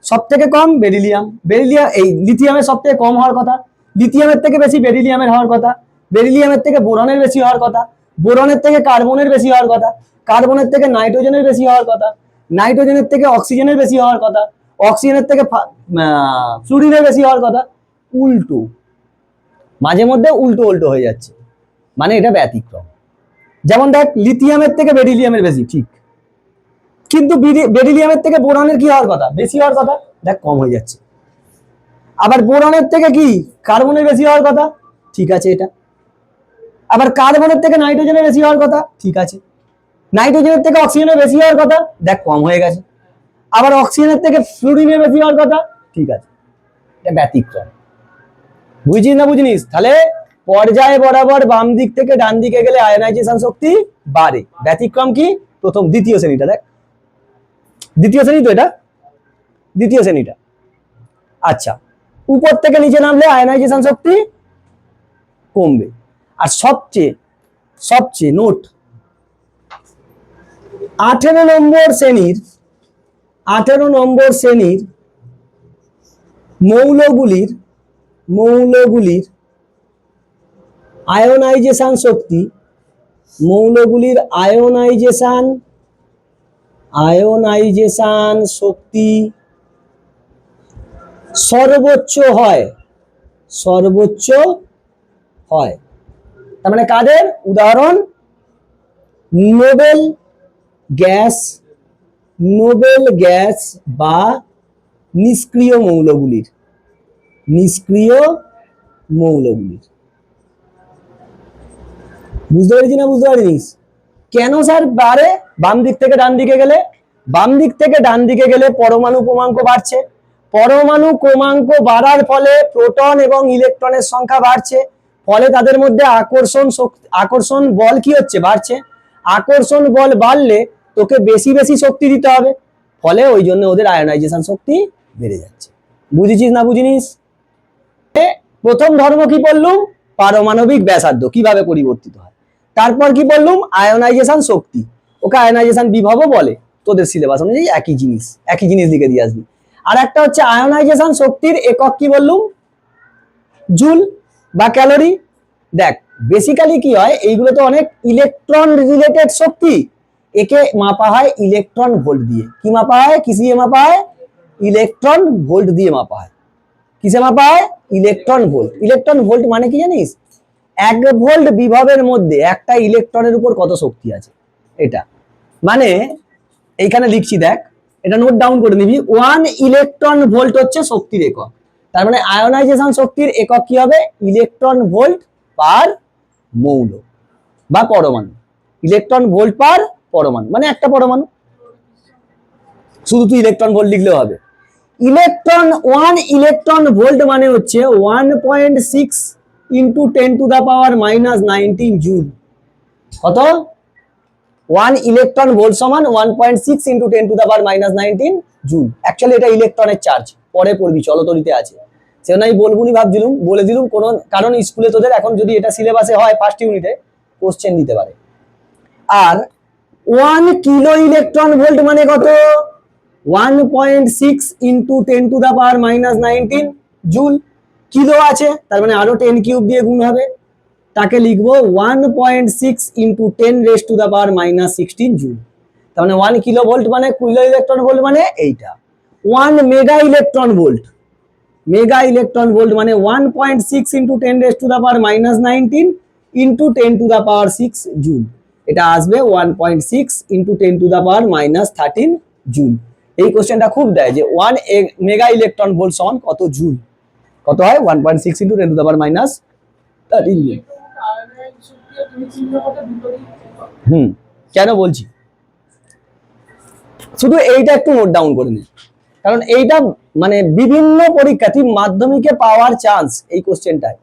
সব থেকে কম বেরিলিয়াম, বেরিলিয়াম এই লিথিয়ামের সব থেকে কম হওয়ার কথা, লিথিয়ামের থেকে বেশি বেরিলিয়ামের হওয়ার কথা, বেরিলিয়ামের থেকে বোরনের বেশি হওয়ার কথা, বোরনের থেকে কার্বনের বেশি হওয়ার কথা, কার্বনের থেকে নাইট্রোজেনের বেশি হওয়ার কথা, নাইট্রোজেনের থেকে অক্সিজেনের বেশি হওয়ার কথা, অক্সিজেনের থেকে ফ্লুরিনের বেশি হওয়ার কথা, উল্টো, মাঝে মধ্যে উল্টো উল্টো হয়ে যাচ্ছে, মানে এটা ব্যতিক্রম। যেমন দেখ লিথিয়ামের থেকে বেরিলিয়ামের বেশি, ঠিক, কিন্তু বেরিলিয়ামের থেকে বোরনের কি হওয়ার কথা, বেশি হওয়ার কথা, দেখ কম হয়ে যাচ্ছে। আবার বোরনের থেকে কি কার্বনের বেশি হওয়ার কথা, ঠিক আছে এটা। আবার কার্বনের থেকে নাইট্রোজেনের বেশি হওয়ার কথা, ঠিক আছে। নাইট্রোজেনের থেকে অক্সিজেনের বেশি হওয়ার কথা, দেখ কম হয়ে গেছে। আবার অক্সিজেনের থেকে ফ্লুরিনের বেশি হওয়ার কথা, ঠিক আছে, এটা ব্যতিক্রম। বুঝছিস না বুঝিস? তাহলে পর্যায়ে বরাবর বাম দিক থেকে ডান দিকে গেলে আয়নাইজেশন শক্তি বাড়ে। ব্যতিক্রম কি? প্রথম দ্বিতীয় শ্রেণীটা দেখ, দ্বিতীয় শ্রেণী তো এটা, দ্বিতীয় শ্রেণীটা। আচ্ছা, উপর থেকে নিচে নামলে আয়নাইজেশন শক্তি কমবে। আর সবচেয়ে সবচেয়ে নোট 18 নম্বর শ্রেণীর, 18 নম্বর শ্রেণীর মৌলগুলির আয়নাইজেশন শক্তি, মৌলগুলির আয়নাইজেশন শক্তি সর্বোচ্চ হয়, সর্বোচ্চ হয়। তার মানে কাদের উদাহরণ? নোবেল গ্যাস বা নিষ্ক্রিয় মৌলগুলির, বুঝতে পেরেছি না বুঝতে পারিস? কেন স্যার বাড়ে বাম দিক থেকে ডান দিকে গেলে? বাম দিক থেকে ডান দিকে গেলে পরমাণু ক্রমাঙ্ক বাড়ছে, পরমাণু ক্রমাঙ্ক বাড়ার ফলে প্রোটন এবং ইলেকট্রনের সংখ্যা বাড়ছে, ফলে তাদের মধ্যে আকর্ষণ বল কি হচ্ছে, বাড়ছে। আকর্ষণ বল বাড়লে তোকে বেশি বেশি শক্তি দিতে হবে, ফলে ওই জন্য ওদের আয়নাইজেশন শক্তি বেড়ে যাচ্ছে। বুঝেছিস না বুঝিনিস? প্রথম ধর্ম কি পড়লুম? পারমাণবিক ব্যাসার্ধ কিভাবে পরিবর্তিত হয়। তারপর কি বললুম? আয়নাইজেশন শক্তি, ওকে আয়নাইজেশন বিভবও বলে। তোদের সিলেবাস অনুযায়ী একই জিনিস লিখে দিয়ে আসবি। আর একটা হচ্ছে আয়নাইজেশন শক্তির একক কি বললুম? জুল বা ক্যালোরি। দেখ বেসিক্যালি কি হয়, এইগুলো তো অনেক ইলেকট্রন রিলেটেড শক্তি, একে মাপা হয় ইলেকট্রন ভোল্ট দিয়ে। কি মাপা হয়? কিসে মাপা হয়? ইলেকট্রন ভোল্ট দিয়ে মাপা হয়। কিসে মাপা হয়? Electron volt. ইলেকট্রন ভোল্ট মানে কি জানিস? 1 ভোল্ট বিভবের মধ্যে একটা ইলেকট্রনের উপর কত শক্তি আছে, এটা মানে এইখানে লিখছি দেখ, এটা নোট ডাউন করে নিবি। 1 ইলেকট্রন ভোল্ট হচ্ছে শক্তির একক। তার মানে আয়নাইজেশন শক্তির একক কি হবে? ইলেকট্রন ভোল্ট পার মৌল বা পরমাণু। ইলেকট্রন ভোল্ট পার পরমাণু মানে একটা পরমাণু, শুধু তুই ইলেকট্রন ভোল্ট লিখলেও হবে। 1 ইলেকট্রন ভোল্ট মানে হচ্ছে 1.6 ইন্টু 10⁻⁻19 জুল। কত? 1 ইলেকট্রন ভোল্ট সমান 1.6 ইন্টু 10⁻⁻19 জুল। অ্যাকচুয়ালি এটা ইলেকট্রনের চার্জ, পরে পড়বি, চলতরিতে আছে, সেজন্য আমি বলবুনি ভাবছিলাম, বলে দিলুম। কোনো কারণ স্কুলে তোদের এখন যদি এটা সিলেবাসে হয় ফার্স্ট ইউনিটে কোশ্চেন দিতে পারে। আর 1 কিলো ইলেকট্রন ভোল্ট মানে কত? 1.6 ইন্টু 10⁻⁻19 জুল। কিলো আছে, তার মানে আরো 10 কিউব দিয়ে গুণ হবে, তাকে লিখবো 1.6 ইন্টু 10⁻⁻16 জুল। তার মানে 1 কিলো ভোল্ট মানে কিলো ইলেকট্রন ভোল্ট মানে এইটা। 1 mega electron volt, mega electron volt মানে 1.6 ইন্টু 10⁻⁻19 ইন্টু 10⁻6 জুল। এটা আসবে 1.6 ইন্টু 10⁻13 জুল। এই কোশ্চেনটা খুব দেয় যে 1 মেগা ইলেকট্রন ভোল্ট সমান কত জুল, কত হয় 1.6 ইন্টু 10⁻13 জুল। কেন বলছি, শুধু এইটা একটু নোট ডাউন করে নে, কারণ এইটা মানে বিভিন্ন পরীক্ষার্থী মাধ্যমিকে পাওয়ার চান্স এই কোশ্চেনটায়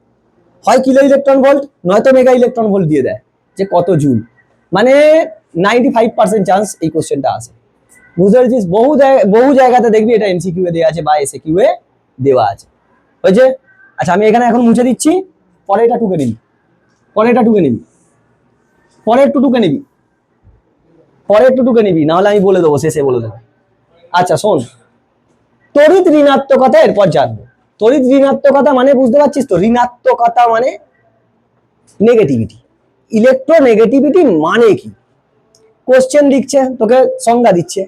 হয় কিলো ইলেকট্রন ভোল্ট নয়তো মেগা ইলেকট্রন ভোল্ট দিয়ে দেয় যে কত জুল, মানে 95% চান্স এই কোশ্চেনটা আসে। বুঝতে পেরেছিস? বহু জায়গাতে দেখবি এটা এমসিকিউ এ দেওয়া আছে বা এসএকিউ এ দেওয়া আছে, হয়েছে? আচ্ছা আমি এখানে এখন মুছে দিচ্ছি, পরে এটা টুকে নিবি, পরে এটা টুকে নিবি, পরে একটু টুকে নিবি, পরে একটু টুকে নিবি, নাহলে আমি বলে দেবো, শেষে বলে দেবো। আচ্ছা শোন, তড়িৎ ঋণাত্মকতা এরপর জানবো। তড়িৎ ঋণাত্মকতা মানে বুঝতে পারছিস তো, ঋণাত্মকতা মানে নেগেটিভিটি, ইলেকট্রোনেগেটিভিটি মানে কি? কোশ্চেন লিখছে, তোকে সংজ্ঞা দিচ্ছে,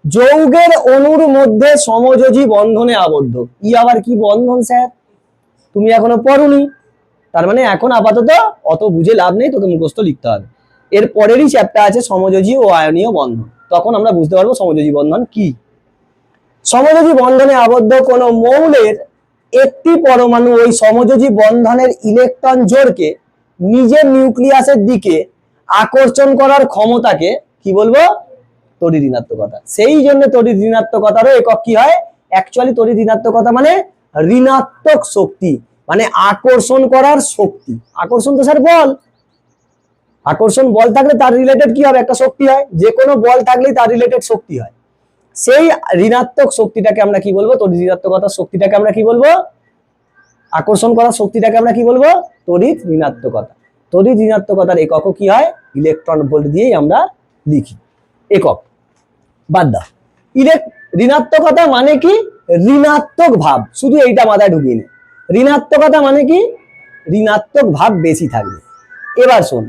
যৌগের অণুর মধ্যে সমযোজী বন্ধনে আবদ্ধ। ই আবার কি বন্ধন স্যার, তুমি এখনো পড়োনি, তার মানে এখন আপাতত অত বুঝে লাভ নেই, তোকে মুখস্থ লিখতে হবে। এর পরেরই চ্যাপ্টার আছে সমযোজী ও আয়নীয় বন্ধন, তখন আমরা বুঝতে পারবো সমযোজী বন্ধন কি। সমযোজী বন্ধনে আবদ্ধ কোন মৌলের একটি পরমাণু ওই সমযোজী বন্ধনের ইলেকট্রন জোড়কে নিজের নিউক্লিয়াসের দিকে আকর্ষণ করার ক্ষমতাকে কি বলবো? তড়িৎ ঋণাত্মকতা। সেই জন্য তড়িৎ ঋণাত্মকতারও একক কি হয়? অ্যাকচুয়ালি তড়িৎ ঋণাত্মকতা মানে ঋণাত্মক শক্তি, মানে আকর্ষণ করার শক্তি। আকর্ষণ তো স্যার বল, আকর্ষণ বল থাকলে তার রিলেটেড কি হবে? একটা শক্তি হয়, যে কোনো বল থাকলেই তার রিলেটেড শক্তি হয়। সেই ঋণাত্মক শক্তিটাকে আমরা কি বলবো? তড়িৎ ঋণাত্মকতার শক্তিটাকে আমরা কি বলবো? আকর্ষণ করার শক্তিটাকে আমরা কি বলবো? তড়িৎ ঋণাত্মকতা। তড়িৎ ঋণাত্মকতার এককও কি হয়? ইলেকট্রন ভোল্ট দিয়েই আমরা লিখি। একক বাদ দাও। ঋণাত্মকতা মানে কি? ঋণাত্মক ভাব, শুধু এইটা মাথায় ঢুকিয়ে নে। ঋণাত্মকতা মানে কি? ঋণাত্মক ভাব বেশি থাকবে। এবার শোন,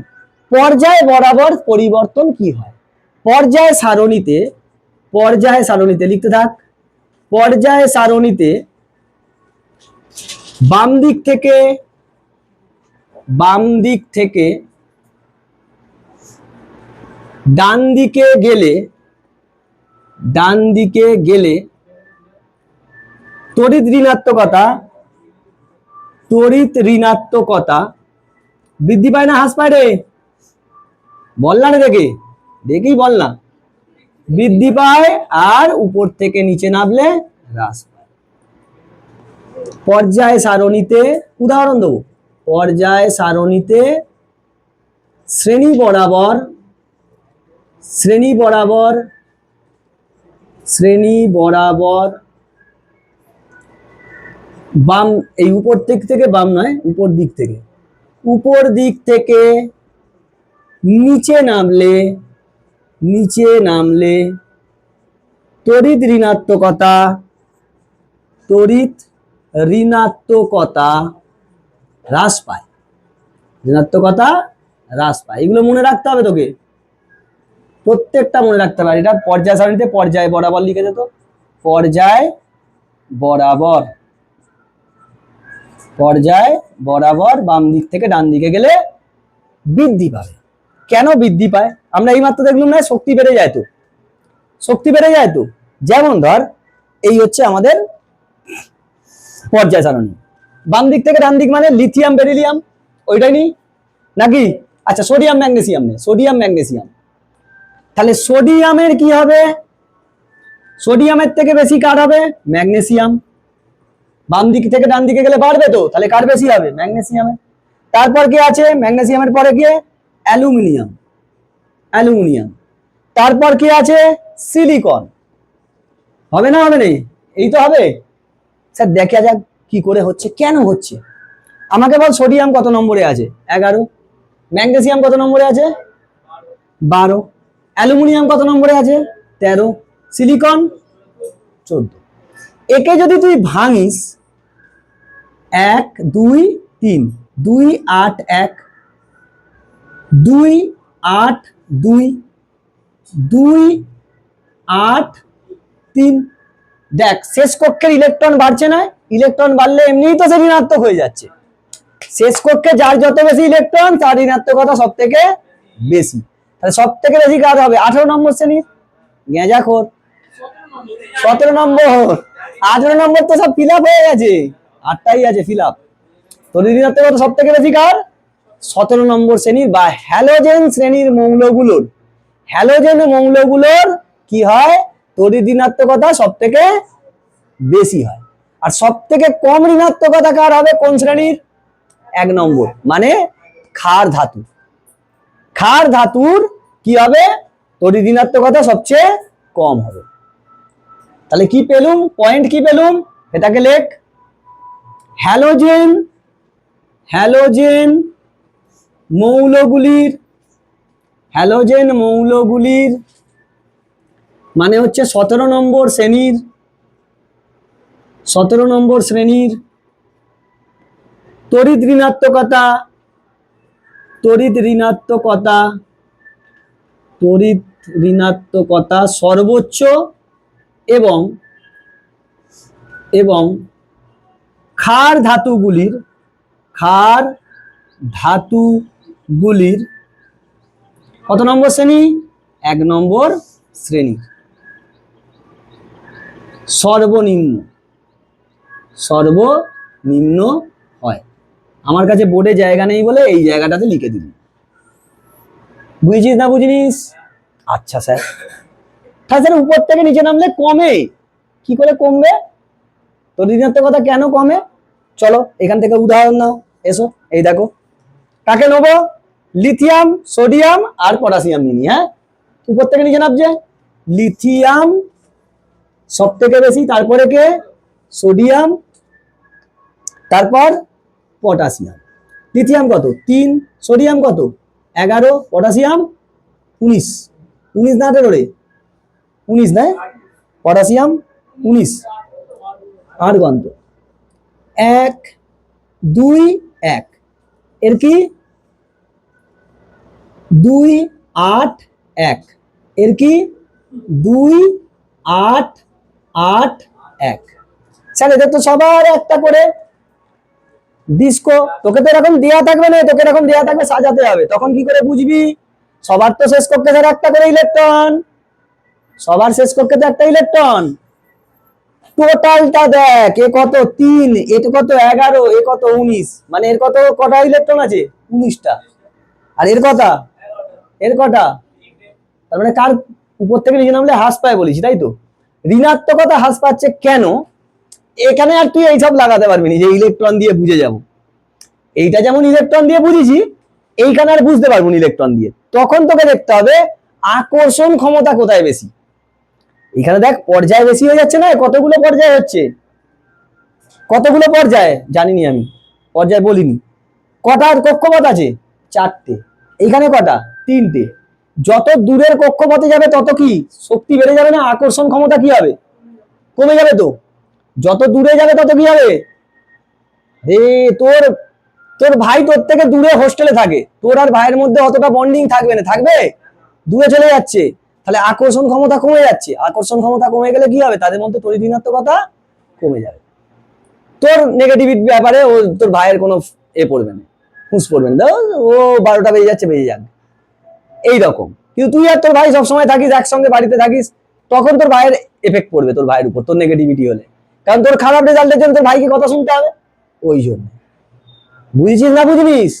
পর্যায় বরাবর পরিবর্তন কি হয়? পর্যায় সারণীতে লিখতে থাক, পর্যায় সারণীতে বাম দিক থেকে ডান দিকে গেলে তড়িৎ ঋণাত্মকতা বৃদ্ধি পায় না হ্রাস পায় রে? বল না রে, দেখি বল না। বৃদ্ধি পায়, আর উপর থেকে নিচে নামলে হ্রাস পায়। পর্যায় সারণীতে উদাহরণ দেবো, পর্যায় সারণীতে শ্রেণী বরাবর বাম, এই উপর দিক থেকে বাম নয়, উপর দিক থেকে নিচে নামলে তড়িৎ ঋণাত্মকতা হ্রাস পায়। এগুলো মনে রাখতে হবে তোকে, প্রত্যেকটা মনে রাখতে হবে। এটা পর্যায় সারণীতে পর্যায় বরাবর লিখে যেত, পর্যায় বরাবর বাম দিক থেকে ডান দিকে গেলে বৃদ্ধি পাবে। কেন বৃদ্ধি পায় আমরা এইমাত্র দেখলাম না, শক্তি বেড়ে যায় তো। যেমন ধর এই হচ্ছে আমাদের পর্যায় সারণী, বাম দিক থেকে ডান দিক মানে লিথিয়াম বেরিলিয়াম, ওইটাই নি নাকি? আচ্ছা সোডিয়াম ম্যাগনেসিয়াম, তাহলে সোডিয়ামের কি হবে? সোডিয়ামের থেকে বেশি কার হবে? ম্যাগনেসিয়াম। বাম দিক থেকে ডান দিকে গেলে বাড়বে তো, তাহলে কার বেশি হবে? ম্যাগনেসিয়ামের। তারপর কি আছে? ম্যাগনেসিয়ামের পরে কি? অ্যালুমিনিয়াম। তারপর কি আছে? সিলিকন। হবে না? এই তো হবে স্যার। দেখা যাক কি করে হচ্ছে, কেন হচ্ছে। আমাকে বল, সোডিয়াম কত নম্বরে আছে? 11। ম্যাগনেসিয়াম কত নম্বরে আছে? 12। অ্যালুমিনিয়াম কত নম্বরে আছে? 13। সিলিকন 14। একে যদি তুই ভাঙিস 1 2 3, 2 8 1, 2 8 2, 2 8 3। দেখ শেষ কক্ষের ইলেকট্রন বাড়ছে না, ইলেকট্রন বাড়লে এমনিই তো সে ঋণাত্মক হয়ে যাচ্ছে। শেষ কক্ষে যার যত বেশি ইলেকট্রন তার ঋণাত্মকতা সব থেকে বেশি। তাহলে সব থেকে বেশি কার হবে? 18 নম্বর শ্রেণীর। গেঁজাখোর। 17 নম্বর, 18 নম্বর তো সব ফিল আপ হয়ে গেছে, 8টাই আছে ফিল আপ। তো ঋণাত্মকতা সব থেকে বেশি কার? 17 নম্বর শ্রেণীর বা হ্যালোজেন শ্রেণীর মৌলগুলোর। হ্যালোজেন মৌলগুলোর কি হয়? তড়িৎ ঋণাত্মকতা সব থেকে বেশি হয়। আর সব থেকে কম ঋণাত্মকতা কার হবে? কোন শ্রেণীর? 1 নম্বর, মানে ক্ষার ধাতু। ক্ষার ধাতুর কি হবে? তড়িৎ ঋণাত্মকতা সবচেয়ে কম হবে। তাহলে কি পেলুম? পয়েন্ট কি পেলুম? এটাকে লেখ। হ্যালোজেন হ্যালোজেন মৌলগুলির হ্যালোজেন মৌলগুলির মানে হচ্ছে 17 নম্বর শ্রেণীর 17 নম্বর শ্রেণীর তড়িৎ ঋণাত্মকতা তড়িৎ ঋণাত্মকতা তড়িৎ ঋণাত্মকতা সর্বোচ্চ এবং এবং ক্ষার ধাতুগুলির কত নম্বর শ্রেণী? 1 নম্বর শ্রেণী। সর্বনিম্ন হয়। আমার কাছে বোর্ডে জায়গা নেই বলে এই জায়গাটাতে লিখে দিবি। বুঝেছিস না বুঝিনিস? আচ্ছা স্যার। হ্যাঁ স্যার, উপর থেকে নিচে নামলে কমে। কি করে কমবে? তো ঋণাত্মকতা কেন কমে? চলো এখান থেকে উদাহরণ নাও। এসো, এই দেখো। কাকে নেবো? লিথিয়াম, সোডিয়াম আর পটাশিয়াম নিনি। হ্যাঁ, উপর থেকে নিচে নামছে। লিথিয়াম সব থেকে বেশি, তারপরে কে? সোডিয়াম, তারপর পটাশিয়াম। লিথিয়াম কত? 3, সোডিয়াম কত? 11, পটাশিয়াম 19। 19 না 18 রে? 19 না? পটাশিয়াম 19। আর গন্ত 1 2 1। এর কি? 2 8 1। এর কি? 2 8 8 1। স্যার এদের তো সবার একটা করে ডিস্কো। তোকে তো এরকম দেয়া থাকবে না, তোকে এরকম দেয়া থাকবে, সাজাতে হবে। তখন কি করে বুঝবি? সবার তো শেষ কক্ষে স্যার একটা করে ইলেকট্রন। সবার শেষ কক্ষে তো একটা ইলেকট্রন। টোটালটা দেখ, এ কত? 3, এটা কত? 11, এ কত? 19। মানে এর কত কটা ইলেকট্রন আছে? 19টা। আর এর কটা? এর কটা? তার মানে কার উপর থেকে নিচে নামলে হ্রাস পায় বলিস, তাই তো? ঋণাত্মকতা হ্রাস পাচ্ছে কেন? এখানে আর তুই এইসব লাগাতে পারবি না যে ইলেকট্রন দিয়ে বুঝে যাব। এইটা যেমন ইলেকট্রন দিয়ে বুঝেছি, এইখানে আর বুঝতে পারবো না ইলেকট্রন দিয়ে। তখন তোকে দেখতে হবে আকর্ষণ ক্ষমতা কোথায় বেশি। এখানে দেখ পর্যায় বেশি হয়ে যাচ্ছে না? কতগুলো পর্যায় হচ্ছে? কতগুলো পর্যায় জানিনি আমি, পর্যায় বলিনি। কটার কক্ষপথ আছে? 4টে। এখানে কটা? 3টে। যত দূরের কক্ষপথে যাবে তত কি শক্তি বেড়ে যাবে না? আকর্ষণ ক্ষমতা কি হবে? কমে যাবে। তো যত দূরে যাবে তত কি হবে? রে তোর তোর ভাই তোর থেকে দূরে হোস্টেলে থাকে, তোর আর ভাইয়ের মধ্যে অতটা বন্ডিং থাকবে না। থাকবে? দূরে চলে যাচ্ছে, তাহলে আকর্ষণ ক্ষমতা কমে যাচ্ছে। আকর্ষণ ক্ষমতা কমে গেলে কি হবে? তাদের মধ্যে তড়িৎ ঋণাত্মকতা কমে যাবে। তোর নেগেটিভিটি ব্যাপারে ও তোর ভাইয়ের কোনো পড়বে না, হুঁশ পড়বে না। ও 12টা বেজে যাচ্ছে, বেজে যাক, এইরকম। কিন্তু তুই আর তোর ভাই সবসময় থাকিস একসঙ্গে, বাড়িতে থাকিস, তখন তোর ভাইয়ের এফেক্ট পড়বে তোর ভাইয়ের উপর, তোর নেগেটিভিটি হলে। কারণ তোর খারাপ রেজাল্টের জন্য তোর ভাইকে কথা শুনতে হবে। ওই জন্য। বুঝেছিস না বুঝিনিস?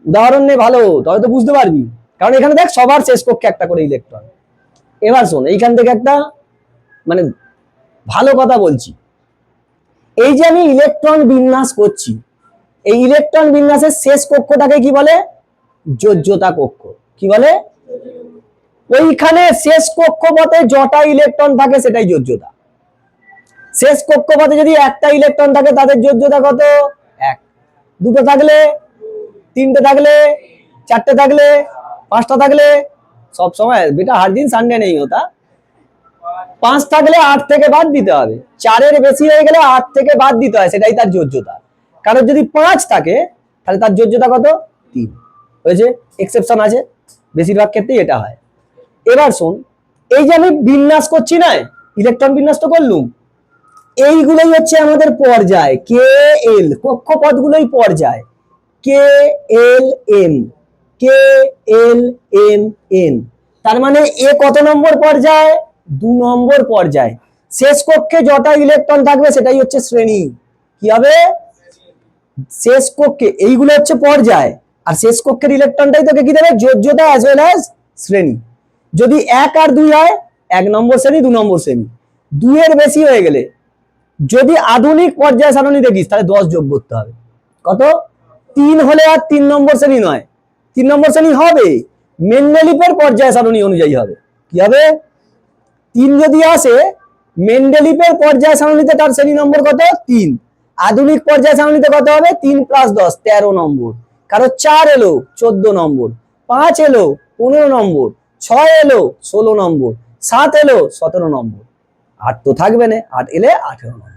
উদাহরণ নে ভালো, তবে তো বুঝতে পারবি। কারণ এখানে দেখ সবার শেষ কক্ষে একটা করে ইলেকট্রন। এবার শোন, এইখান থেকে একটা মানে ভালো কথা বলছি। এই যে আমি ইলেকট্রন বিন্যাস করছি, এই ইলেকট্রন বিন্যাসের শেষ কক্ষটাকে কি বলে? যোজ্যতা কক্ষ। কি বলে? ওইখানে শেষ কক্ষপথে যটা ইলেকট্রন থাকে সেটাই যোজ্যতা। শেষ কক্ষপথে যদি একটা ইলেকট্রন থাকে তাদের যোজ্যতা কত? 1। দুটো থাকলে, 3টে থাকলে, 4টে থাকলে, 5টা থাকলে, সব সময় বেটা हर दिन संडे नहीं होता। 5 থাকলে 8 থেকে বাদ দিতে হবে, 4-এর বেশি হয়ে গেলে 8 থেকে বাদ দিতে হয়, সেটাই তার যোজ্যতা। কারণ যদি 5 থাকে তাহলে তার যোজ্যতা কত? 3 হয়েছে। এক্সেপশন আছে, বেশিরভাগ ক্ষেত্রেই এটা হয়। এবার শোন, এই যে আমি বিন্যাস করছি না, ইলেকট্রন বিন্যাস তো করলুম, এইগুলোই হচ্ছে আমাদের পর্যায়, কে এল, কক্ষপথগুলোই পর্যায়, কে এল এম, কে এল এম এন। তার মানে এ কত নম্বর পর্যায়? 2 নম্বর পর্যায়। শেষ কক্ষে যটা ইলেকট্রন থাকবে সেটাই হচ্ছে শ্রেণী। কি হবে? শেষ কক্ষে এইগুলো হচ্ছে পর্যায়, আর শেষ কক্ষের ইলেকট্রনটাই তোকে কি দেবে? যোজ্যতা অ্যাজ ওয়েল অ্যাজ শ্রেণী। যদি 1 আর 2 হয় 1 নম্বর শ্রেণী, 2 নম্বর শ্রেণী। 2 এর বেশি হয়ে গেলে, যদি আধুনিক পর্যায় সারণী দেখিস তাহলে 10 যোগ করতে হবে। কত? 3 হলে আর 3 নম্বর শ্রেণী নয়, 3 নম্বর শ্রেণী হবে, মেন্ডেলিফের পর্যায় সারণী অনুযায়ী হবে। কি হবে? 3 যদি আসে, মেন্ডেলিফের পর্যায় সারণীতে তার শ্রেণী নম্বর কত? 3। আধুনিক পর্যায় সারণীতে কত হবে? 3 + 10 13 নম্বর। কারো 4 এলো 14 নম্বর, 5 এলো 15 নম্বর, 6 এলো 16 নম্বর, 7 এলো 17 নম্বর, 8 তো থাকবে না, 8 এলে 18 নম্বর।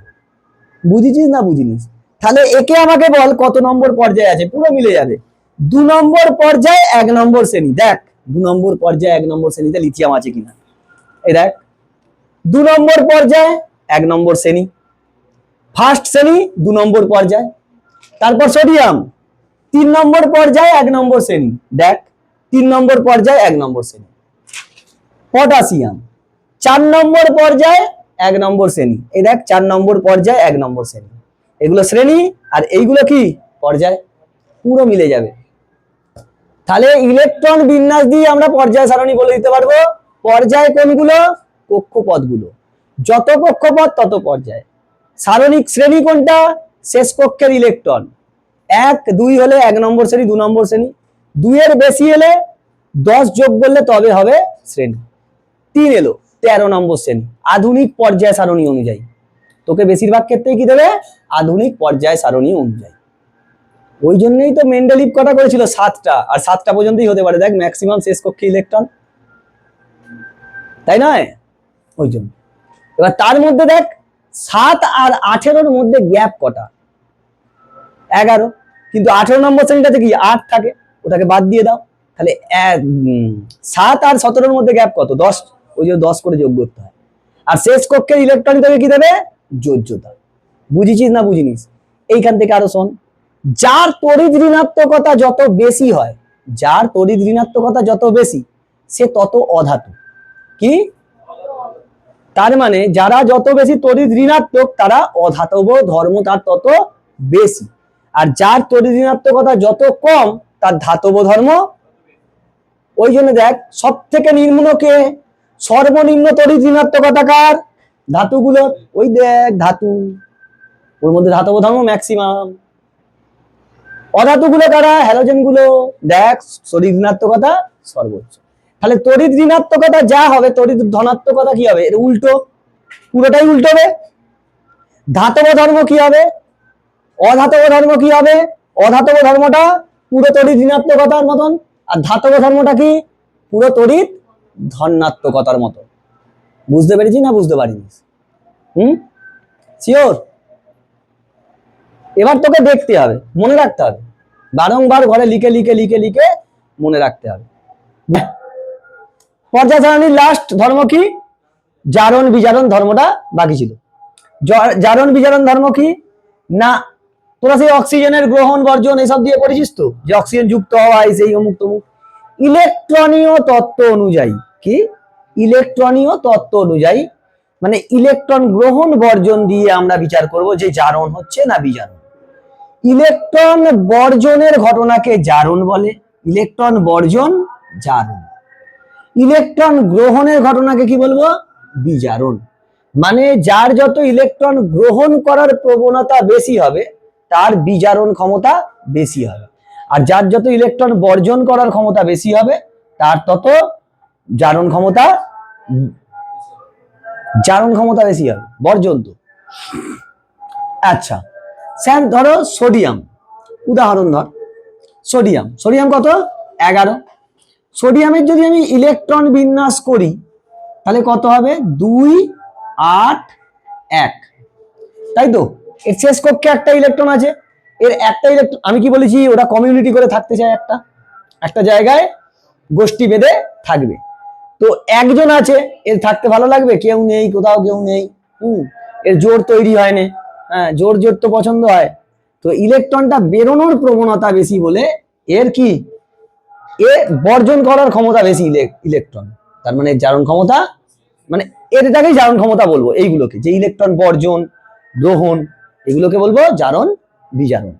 বুঝেছিস না বুঝিনিস? তাহলে একে আমাকে বল কত নম্বর পর্যায়ে আছে, পুরো মিলে যাবে। 2 নম্বর পর্যায়ে 1 নম্বর শ্রেণী। দেখ 2 নম্বর পর্যায়ে 1 নম্বর শ্রেণীতে লিথিয়াম আছে কিনা, এই দেখ 2 নম্বর পর্যায়ে 1 নম্বর শ্রেণী, ফার্স্ট শ্রেণী 2 নম্বর পর্যায়। তারপর সোডিয়াম 3 নম্বর পর্যায়ে 1 নম্বর শ্রেণী, দেখ 3 নম্বর পর্যায়ে 1 নম্বর শ্রেণী। পটাশিয়াম 4 নম্বর পর্যায়ে 1 নম্বর শ্রেণী, এই দেখ 4 নম্বর পর্যায়ে 1 নম্বর শ্রেণী। এগুলো শ্রেণী আর এইগুলো কি পর্যায়, পুরো মিলে যাবে। তাহলে ইলেকট্রন বিন্যাস দিয়ে আমরা পর্যায় সারণী বলে দিতে পারবো। পর্যায় কোনগুলো? কক্ষপথগুলো, যত কক্ষপথ তত পর্যায়। সারণিক শ্রেণী কোনটা? শেষ কক্ষের ইলেকট্রন। 1 2 হলে 1 নম্বর শ্রেণী, 2 নম্বর শ্রেণী। 2 এর বেশি হলে 10 যোগ করলে তবে হবে শ্রেণী। 3 এলো 13 নম্বর শ্রেণী, আধুনিক পর্যায় সারণী অনুযায়ী। তোকে বেশিরভাগ ক্ষেত্রেই কি দেবে? আধুনিক পর্যায় সারণী অনুযায়ী। ওই জন্যই তো মেন্ডেলিভ কটা করেছিল 7টা, আর 7টা পর্যন্তই হতে পারে, দেখ ম্যাক্সিমাম শেষ কক্ষে ইলেকট্রন, তাই নয়? ওই জন্য। এবার তার মধ্যে দেখ 7 আর 18-র মধ্যে গ্যাপ কটা? 11। কিন্তু 18 নম্বর শ্রেণীটাতে কি 8 থাকে, ওটাকে বাদ দিয়ে দাও। তাহলে 7 আর 17-র মধ্যে গ্যাপ কত? 10। ওই জন্য 10 করে যোগ করতে হয়। আর শেষ কক্ষের ইলেকট্রন থেকে কি দেবে? যোজ্যতা। বুঝেছিস না বুঝিনিস? এইখান থেকে আরো শোন, যার তড়িৎ ঋণাত্মকতা যত বেশি হয়, যার তড়িৎ ঋণাত্মকতা যত বেশি, সে তত অধাতু। কি? তার মানে যারা যত বেশি তড়িৎ ঋণাত্মক তারা অধাতব ধর্ম তার তত বেশি, আর যার তড়িৎ ঋণাত্মকতা যত কম তার ধাতব ধর্ম। ওই জন্য দেখ সব থেকে নিম্ন কে? সর্বনিম্ন তড়িৎ ঋণাত্মকতা কার? ধাতুগুলো। ওই দেখ ধাতু, ওর মধ্যে ধাতব ধর্ম ম্যাক্সিমাম। অধাতুগুলো কারা? হ্যালোজেন গুলো। দেখ তড়িৎ ঋণাত্মকতা সর্বোচ্চ। তাহলে তড়িৎ ঋণাত্মকতা যা হবে, তড়িৎ ধনাত্মকতা কি হবে? এর উল্টো, পুরোটাই উল্টো হবে। ধাতব ধর্ম কি হবে? অধাতব ধর্ম কি হবে? অধাতব ধর্মটা পুরো তড়িৎ ঋণাত্মকতার মতন, আর ধাতব ধর্মটা কি? পুরো তড়িৎ ধনাত্মকতার মতো। বুঝতে পেরেছি না বুঝতে পারিনি? শিওর? এবার তোকে দেখতে হবে, মনে রাখতে হবে, বারংবার ঘরে লিখে লিখে লিখে লিখে মনে রাখতে হবে। পর্যায় সারণীর লাস্ট ধর্ম কি? জারণ বিজারণ ধর্মটা বাকি ছিল। জারণ বিজারণ ধর্ম কি না? তোরা সেই অক্সিজেনের গ্রহণ বর্জন এসব দিয়ে পড়েছিস তো, যে অক্সিজেন যুক্ত হওয়া সেই অমুক তমুক। ইলেকট্রনীয় তত্ত্ব অনুযায়ী কি? ইলেকট্রনীয় তত্ত্ব অনুযায়ী মানে ইলেকট্রন গ্রহণ বর্জন দিয়ে আমরা বিচার করব যে জারণ হচ্ছে না বিজারণ। ইলেকট্রন বর্জনের ঘটনাকে জারণ বলে, ইলেকট্রন বর্জন জারণ। ইলেকট্রন গ্রহণের ঘটনাকে কি বলবো? বিজারণ। মানে যার যত ইলেকট্রন গ্রহণ করার প্রবণতা বেশি হবে তার বিজারণ ক্ষমতা বেশি হবে, আর যার যত ইলেকট্রন বর্জন করার ক্ষমতা বেশি হবে তার তত জারণ ক্ষমতা বেশি হবে, বর্জন তো। আচ্ছা স্যার ধরো সোডিয়াম, উদাহরণ ধর সোডিয়াম। সোডিয়াম কত? 11। সোডিয়ামের যদি আমি ইলেকট্রন বিন্যাস করি তাহলে কত হবে 2 8 1, তাই তো? এর শেষ কক্ষে একটা ইলেকট্রন আছে, এর একটা ইলেকট্রন, আমি কি বলেছি ওরা কমিউনিটি করে থাকতে চায়, একটা জায়গায় গোষ্ঠী বেঁধে থাকবে। তো একজন আছে, এর থাকতে ভালো লাগবে? কেউ নেই, কোথাও কেউ নেই, এর জোর তৈরি হয় না, হ্যাঁ জোর তো পছন্দ হয়। তো ইলেকট্রনটা বেরোনোর প্রবণতা বেশি বলে এর কি, এ বর্জন করার ক্ষমতা বেশি ইলেকট্রন, তার মানে জারণ ক্ষমতা, মানে এটাকেই জারণ ক্ষমতা বলবো, এইগুলোকে যে ইলেকট্রন বর্জন গ্রহণ এগুলোকে বলবো জারণ বিজারণ।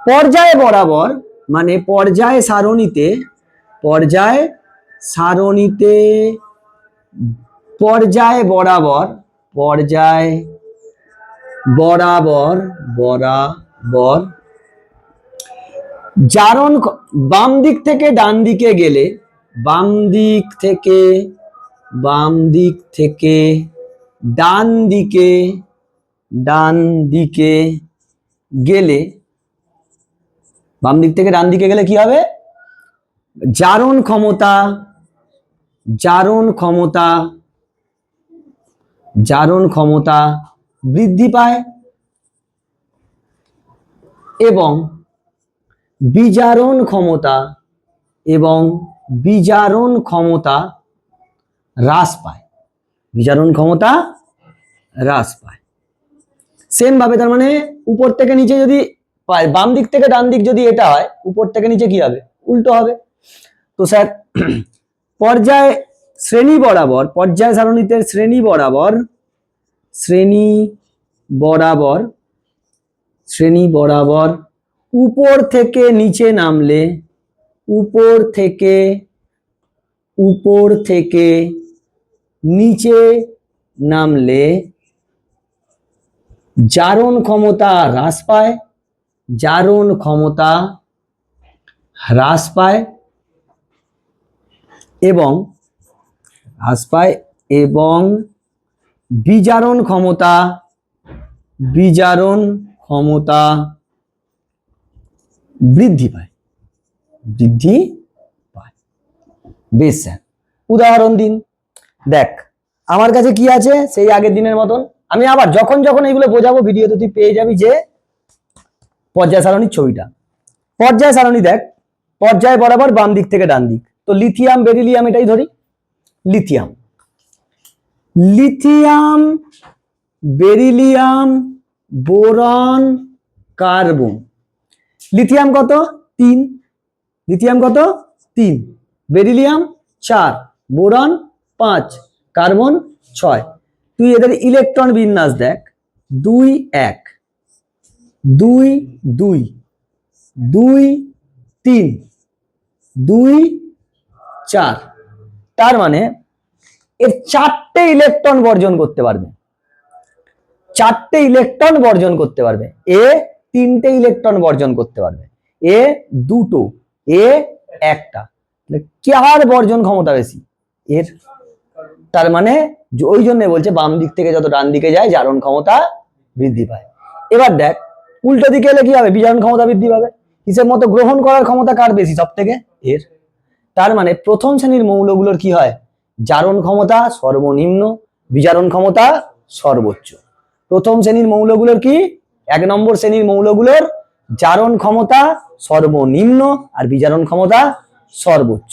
পর্যায় বরাবর মানে পর্যায় সারণীতে, পর্যায় সারণীতে পর্যায় বরাবর, পর্যায় বরাবর বরাবর জারণ বাম দিক থেকে ডান দিকে গেলে, বাম দিক থেকে ডান দিকে গেলে, বাম দিক থেকে ডান দিকে গেলে কি হবে? জারণ ক্ষমতা বৃদ্ধি পায় এবং বিজারণ ক্ষমতা হ্রাস পায়, সেম ভাবে তার মানে উপর থেকে নিচে যদি বাম দিক থেকে ডান দিক যদি এটা হয়, উপর থেকে নিচে কি হবে? উল্টো হবে। তো স্যার পর্যায় সারণীতে শ্রেণী বরাবর উপর থেকে নিচে নামলে জারণ ক্ষমতা হ্রাস পায় এবং বিজারণ ক্ষমতা বৃদ্ধি পায়। বেশ স্যার, উদাহরণ দিন। দেখ আমার কাছে কি আছে, সেই আগের দিনের মতন আমি আবার যখন এইগুলো বোঝাবো ভিডিওতে তুই পেয়ে যাবি যে পর্যায় সারণীর ছবিটা। পর্যায় সারণী দেখ, পর্যায় বরাবর বাম দিক থেকে ডান দিক। তো লিথিয়াম বেরিলিয়াম এটাই ধরি, lithium beryllium boron carbon. Lithium কত? 3, বেরিলিয়াম 4, বোরন 5, কার্বন 6। তুই এদের ইলেকট্রন বিন্যাস দেখ, 2 1 2 2 2 3 2 4, তার মানে এর 4টে ইলেকট্রন বর্জন করতে পারবে, এ 3টে ইলেকট্রন বর্জন করতে পারবে, এ 2টো, এ 1টা। কার বর্জন ক্ষমতা বেশি? এর। তার মানে ওই জন্য বলছে বাম দিক থেকে যত ডান দিকে যায় জারণ ক্ষমতা বৃদ্ধি পায়। এবার দেখ উল্টো দিকে এলে কি হবে? বিজারণ ক্ষমতা বৃদ্ধি পাবে। হিসেব মতো গ্রহণ করার ক্ষমতা কার বেশি? সব থেকে এর। তার মানে প্রথম শ্রেণীর মৌলগুলোর কি হয়? জারণ ক্ষমতা সর্বনিম্ন, বিজারণ ক্ষমতা সর্বোচ্চ। প্রথম শ্রেণীর মৌলগুলোর কি? 1 নম্বর শ্রেণীর মৌলগুলোর জারণ ক্ষমতা সর্বনিম্ন আর বিজারণ ক্ষমতা সর্বোচ্চ।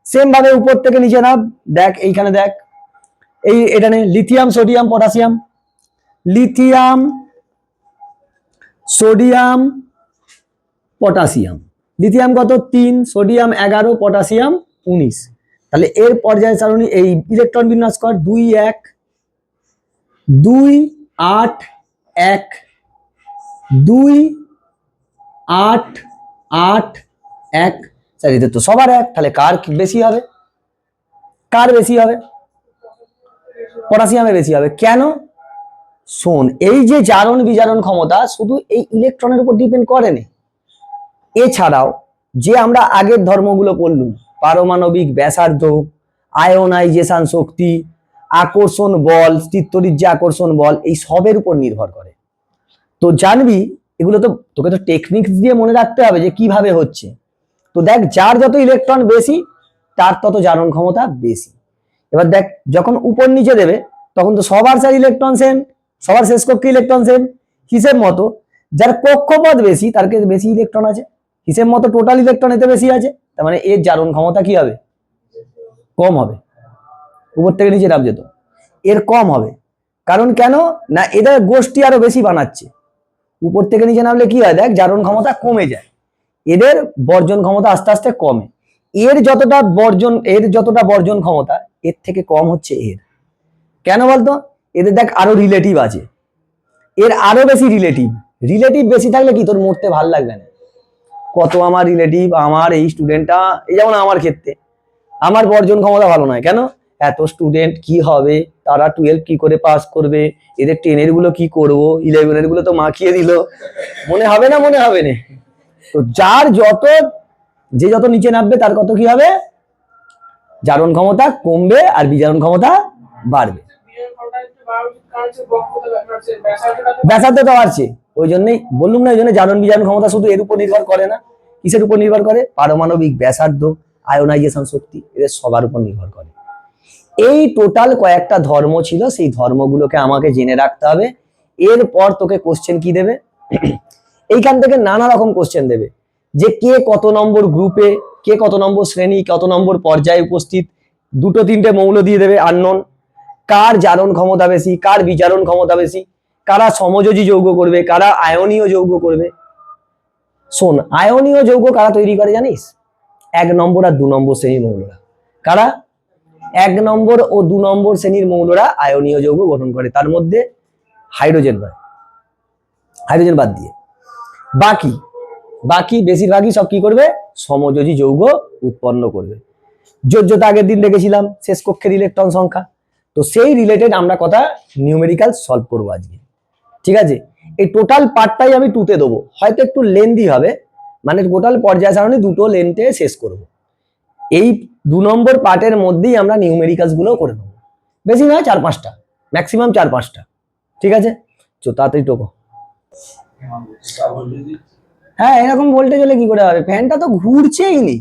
সেম ভাবে উপর থেকে নিচে নাম, দেখ এইখানে দেখ, এটা নে lithium sodium potassium, lithium sodium potassium. Lithium কত? 3, সোডিয়াম 11, পটাশিয়াম 19। তাহলে এর পর্যায় সারণী এই ইলেকট্রন বিন্যাস কর, 2 1 2 8 1 2 8 8 1। স্যার এদের তো সবার এক, তাহলে কার বেশি হবে? পটাশিয়ামে বেশি হবে। কেন? শোন, এই যে জারণ বিজারণ ক্ষমতা শুধু এই ইলেকট্রনের উপর ডিপেন্ড করে না, এছাড়াও যে আমরা আগের ধর্মগুলো পড়লুম, পারমাণবিক ব্যাসার্ধ, আয়োনাইজেশন শক্তি, আকর্ষণ বল, স্থিত্যরিজ্য আকর্ষণ বল, এই সবের উপর নির্ভর করে। তো জানবি এগুলো, তো তোকে তো টেকনিক্স দিয়ে মনে রাখতে হবে যে কিভাবে হচ্ছে। তো দেখ যার যত ইলেকট্রন বেশি তার তত জারণ ক্ষমতা বেশি। এবার দেখ যখন উপর নিচে দেবে তখন তো সবার স্যার ইলেকট্রন সেম, সবার শেষ কক্ষে ইলেকট্রন সেম, হিসেব মতো যার কক্ষপথ বেশি তার কাছে বেশি ইলেকট্রন আছে, হিসেব মতো টোটাল ইলেকট্রন এতে বেশি আছে, তার মানে এর জারণ ক্ষমতা কি হবে, কম হবে। উপর থেকে নিচে নামছে তো এর কম হবে, কারণ কেন না এদের গোষ্ঠী আরো বেশি বানাচ্ছে। উপর থেকে নিচে নামলে কি হয়, দেখ জারণ ক্ষমতা কমে যায়, এদের বর্জন ক্ষমতা আস্তে আস্তে কমে। এর যতটা বর্জন ক্ষমতা এর থেকে কম হচ্ছে এর। কেন বলতো, এদের দেখ আরো রিলেটিভ আছে, এর আরো বেশি রিলেটিভ বেশি থাকলে কি তোর মরতে ভাল লাগবে না। কত আমার রিলেটিভ, আমার এই স্টুডেন্টটা, এই যেমন আমার ক্ষেত্রে আমার বর্জন ক্ষমতা ভালো নয়, কেন এত স্টুডেন্ট কি হবে, তারা 12 কি করে পাস করবে, এদের 10 গুলো কি করবো, 11 গুলো তো মাখিয়ে দিল, মনে হবে না, মনে হবে না। তো যে যত নিচে নামবে তার কত কি হবে, জারণ ক্ষমতা কমবে আর বিজারণ ক্ষমতা বাড়বে। ব্যাসার্ধ তো বাড়ছে, ওই জন্যই বললুম না, ওই জন্য জারণ বিজারণ ক্ষমতা শুধু এর উপর নির্ভর করে না, কিসের উপর নির্ভর করে, পারমাণবিক ব্যাসার্ধ, আয়োনাইজেশন শক্তি, এদের সবার উপর নির্ভর করে। এই টোটাল কয়েকটা ধর্ম ছিল, সেই ধর্মগুলোকে আমাকে জেনে রাখতে হবে। এরপর তোকে কোশ্চেন কি দেবে, এইখান থেকে নানা রকম কোশ্চেন দেবে, যে কে কত নম্বর গ্রুপে, কে কত নম্বর শ্রেণী, কত নম্বর পর্যায়ে উপস্থিত, 2-3টে মৌল দিয়ে দেবে আননোন, কার জারণ ক্ষমতা বেশি, কার বিজারণ ক্ষমতা বেশি, কারা সমযোজী যৌগ করবে, কারা আয়নীয় যৌগ করবে। শোন, আয়নীয় যৌগ কারা তৈরি করে জানিস, 1 নম্বর আর 2 নম্বর শ্রেণীর মৌলরা। কারা, 1 নম্বর ও 2 নম্বর শ্রেণীর মৌলরা আয়নীয় যৌগ গঠন করে, তার মধ্যে হাইড্রোজেন বাদ দিয়ে বাকি বেশিরভাগই সব কি করবে, সমযোজী যৌগ উৎপন্ন করবে। যোজ্যতা আগের দিন দেখেছিলাম, শেষ কক্ষের ইলেকট্রন সংখ্যা, তো সেই রিলেটেড আমরা কথা নিউমেরিক্যাল সলভ করবো আজকে, ঠিক আছে। এই টোটাল পার্টটাই আমি 2তে দেবো, হয়তো একটু লেন্দি হবে, মানে টোটাল পর্যায় সারণী 2টো লেন্থে শেষ করব। এই 2 নম্বর পার্টের মধ্যেই আমরা নিউমেরিক্যালস গুলো করে নেবো, বেশি নয় 4-5টা, ম্যাক্সিমাম 4-5টা, ঠিক আছে। তো তাড়াতাড়ি টোকো। হ্যাঁ, এরকম ভোল্টেজ হলে কি করে হবে, ফ্যানটা তো ঘুরছেই নি,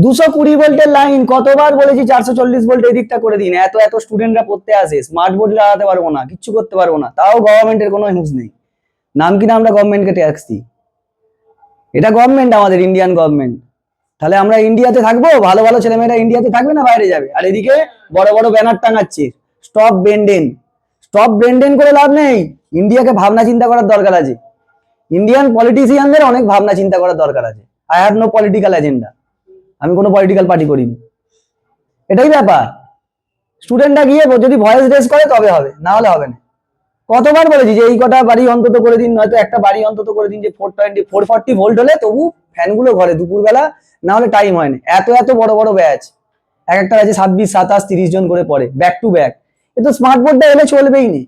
220 ভোল্টের লাইন, কতবার বলেছি 440 ভোল্ট এই দিকটা করে দিন, এত স্টুডেন্টরা পড়তে আসে, স্মার্ট বোর্ড লাগাতে পারবো না, কিচ্ছু করতে পারবো না, তাও গভর্নমেন্টের কোনো হিউজ নেই, নাম কিনা আমরা গভর্নমেন্টকে ট্যাক্স দিই, এটা গভর্নমেন্ট, আমাদের ইন্ডিয়ান গভর্নমেন্ট, তাহলে আমরা ইন্ডিয়াতে থাকবো, ভালো ভালো ছেলেমেয়েরা ইন্ডিয়াতে থাকবে না বাইরে যাবে, আর এদিকে বড় বড় ব্যানার টাঙাচ্ছে স্টপ ব্রেনডেন করে লাভ নেই, ইন্ডিয়াকে ভাবনা চিন্তা করার দরকার আছে, ইন্ডিয়ান পলিটিশিয়ানদের অনেক ভাবনা চিন্তা করার দরকার আছে। I have no political agenda, আমি কোনো পলিটিক্যাল পার্টি করিনি, এটাই ব্যাপার। স্টুডেন্টরা গিয়ে যদি ভয়েস রেজ করে তবে হবে, না হলে হবে না। কতবার বলেছি যে এই কটা বাড়ি অন্তত করে দিন, নয়তো একটা বাড়ি অন্তত করে দিন, যে 440 ভোল্ট হলে তবু ফ্যানগুলো ঘরে, দুপুরবেলা না হলে টাইম হয় না, এত বড় বড় ব্যাচ, একটা ব্যাচে 26, 27, 30 জন করে পড়ে, ব্যাক টু ব্যাক, এ তো স্মার্ট বোর্ডটা এলে চলবেই না।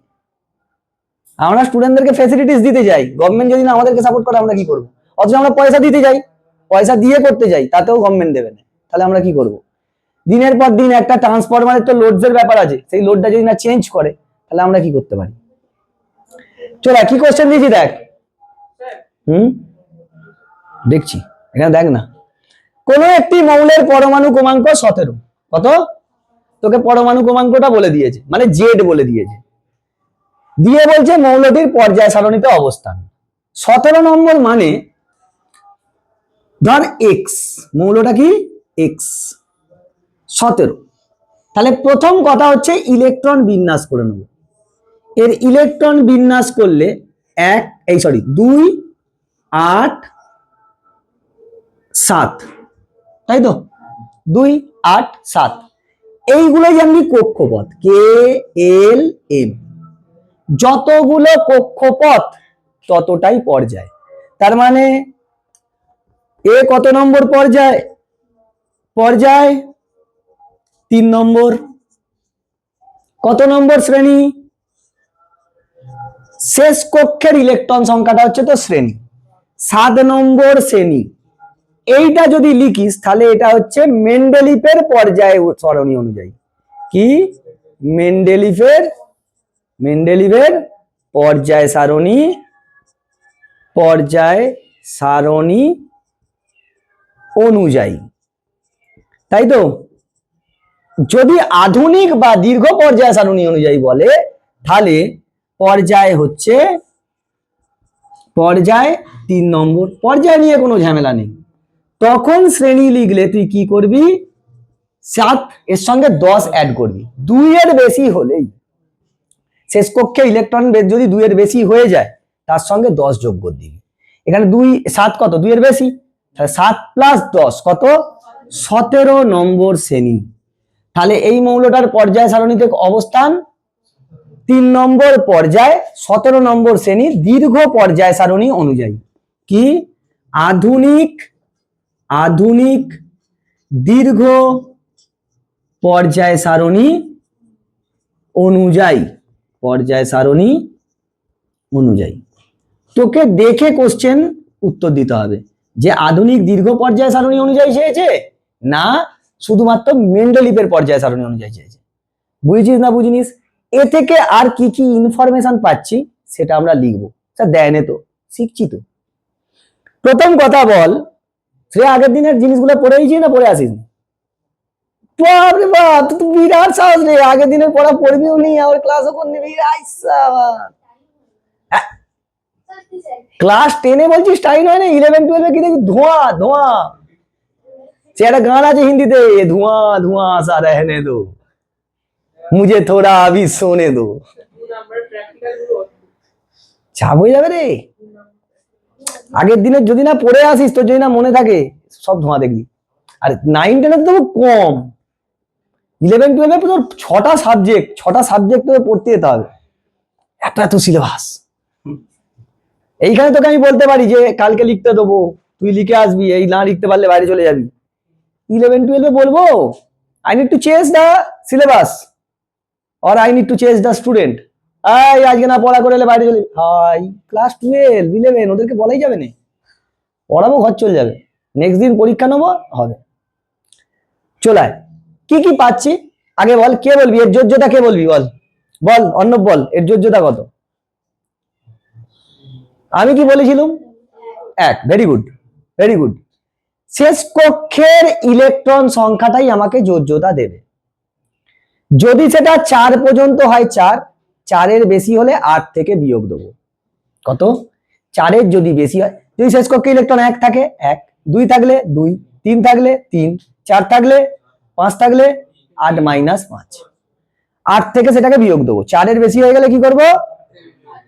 আমরা স্টুডেন্টদেরকে ফ্যাসিলিটিস দিতে যাই, গভর্নমেন্ট যদি না আমাদেরকে সাপোর্ট করে আমরা কি করবো, অথচ আমরা পয়সা দিতে যাই, পয়সা দিয়ে করতে যাই, তাতেও গভর্নমেন্ট দেবে না, তাহলে আমরা কি করব। দিনের পর দিন একটা ট্রান্সফরমারের তো লোডসের ব্যাপার আছে, সেই লোডটা যদি না চেঞ্জ করে তাহলে আমরা কি করতে পারি। চল কি কোশ্চেন দিয়েছি দেখ, দেখছি এখানে দেখ না, কোন একটি মৌলের পরমাণু ক্রমাঙ্ক 17, কত, তোকে পরমাণু ক্রমাঙ্কটা বলে দিয়েছে, মানে জেড বলে দিয়েছে, দিয়ে বলছে মৌলটির পর্যায় সারণীতে অবস্থান 17 নম্বর, মানে ধর এক্স, মৌলটা কি এক্স 17, তাহলে প্রথম কথা হচ্ছে ইলেকট্রন বিন্যাস করে নেব, এর ইলেকট্রন বিন্যাস করলে 2, 8, 7, তাই তো, 2, 8, 7, এইগুলোই জানি কক্ষপথ, কে এল এম, যতগুলো কক্ষপথ ততটাই পর্যায়, তার মানে এ কত নম্বর পর্যায় 3 নম্বর, কত নম্বর শ্রেণী, শেষ কক্ষের ইলেকট্রন সংখ্যাটা হচ্ছে তো শ্রেণী, 7 নম্বর শ্রেণী, এইটা যদি লিখিস তাহলে এটা হচ্ছে মেন্ডেলিফের পর্যায় সারণী অনুযায়ী, কি মেন্ডেলিফের পর্যায় সারণী অনুযায়ী, তাই তো? যদি আধুনিক বা দীর্ঘ পর্যায় সারণী অনুযায়ী বলে তাহলে পর্যায় হচ্ছে পর্যায় 3 নম্বর, পর্যায় নিয়ে কোনো ঝামেলা নেই। তখন শ্রেণী লিখলে তুই কি করবি, 7 এর সঙ্গে 10 অ্যাড করবি। 2 এর বেশি হলেই, শেষ কক্ষে ইলেকট্রন যদি 2 এর বেশি হয়ে যায় তার সঙ্গে 10 যোগ করে দিবি। এখানে 2 7 কত, 2 এর বেশি, তাহলে 7 + 10 কত, 17 নম্বর শ্রেণী। তাহলে এই মৌলটার পর্যায় সারণীতে অবস্থান 3 নম্বর পর্যায়, 17 নম্বর শ্রেণীর দীর্ঘ পর্যায় সারণী অনুযায়ী। কি? আধুনিক দীর্ঘ পর্যায় সারণী অনুযায়ী, পর্যায় সারণী অনুযায়ী তোকে দেখে কোশ্চেন উত্তর দিতে হবে যে আধুনিক দীর্ঘ পর্যায় সারণী অনুযায়ী চেয়েছে না শুধুমাত্র মেন্ডেলিভের পর্যায় সারণী অনুযায়ী চেয়েছে। বুঝেছিস না বুঝিনিস? এ থেকে আর কি কি ইনফরমেশন পাচ্ছি সেটা আমরা লিখবো। স্যার দেয় না তো, শিখছি তো। প্রথম কথা বল, সে আগের দিনের জিনিসগুলো পড়েইছি না পড়ে আসিস? বাপরে বাপ, তুই তো বিরাট সাহস রে, আগের দিনের পড়া পড়বিও নি আর ক্লাসও করনি, বিরাট সাহস। ক্লাস 10-এ বলছিস টাইম হয় না, 11-12 কি দেখি ধোঁয়া ধোঁয়া। সে একটা গান আছে হিন্দিতে, ধোঁয়া ধোঁয়া সা রহনে দো মুঝে থোড়া আভি সোনে দো। চাপ হয়ে যাবে রে। আগের দিনের যদি না পড়ে আসিস, তোর যদি না মনে থাকে, সব ধোঁয়া দেখবি। আর 9-10 তো কম, 11-12 তোর 6টা সাবজেক্ট তোকে পড়তে যেতে হবে, এত সিলেবাস। এইখানে তোকে আমি বলতে পারি যে কালকে লিখতে দেবো, তুই লিখে আসবি, এই না লিখতে পারলে বাইরে চলে যাবি। 11-12 বলবো I need to change the syllabus or I need to change the student. আজকে না পড়া করে এলে বাইরে চলে হাই, ক্লাস 12-11 ওদেরকে বলাই যাবে না, পড়াবো ঘর চলে যাবে, নেক্সট দিন পরীক্ষা নেবো হবে। চলায় কি কি পাচ্ছি আগে বল, কে বলবি এর যোগ্যতা, কে বলবি বল, বল অর্ণব বল এর যোগ্যতা কত? আমি কি বলেছিলাম? 1। Very good very good. শেষ কক্ষের ইলেকট্রন সংখ্যাটাই আমাকে যোগ্যতা দেবে। যদি সেটা 4 পর্যন্ত হয় 4 এর বেশি হলে 8 থেকে বিয়োগ দেবো। কত? 4 এর যদি বেশি হয়, যদি শেষ কক্ষে ইলেকট্রন 1 থাকে 1, 2 থাকলে 2, 3 থাকলে 3, 4 থাকলে 5 থাকলে 8 - 5, 8 থেকে সেটাকে বিয়োগ দেবো। 4 এর বেশি হয়ে গেলে কি করব?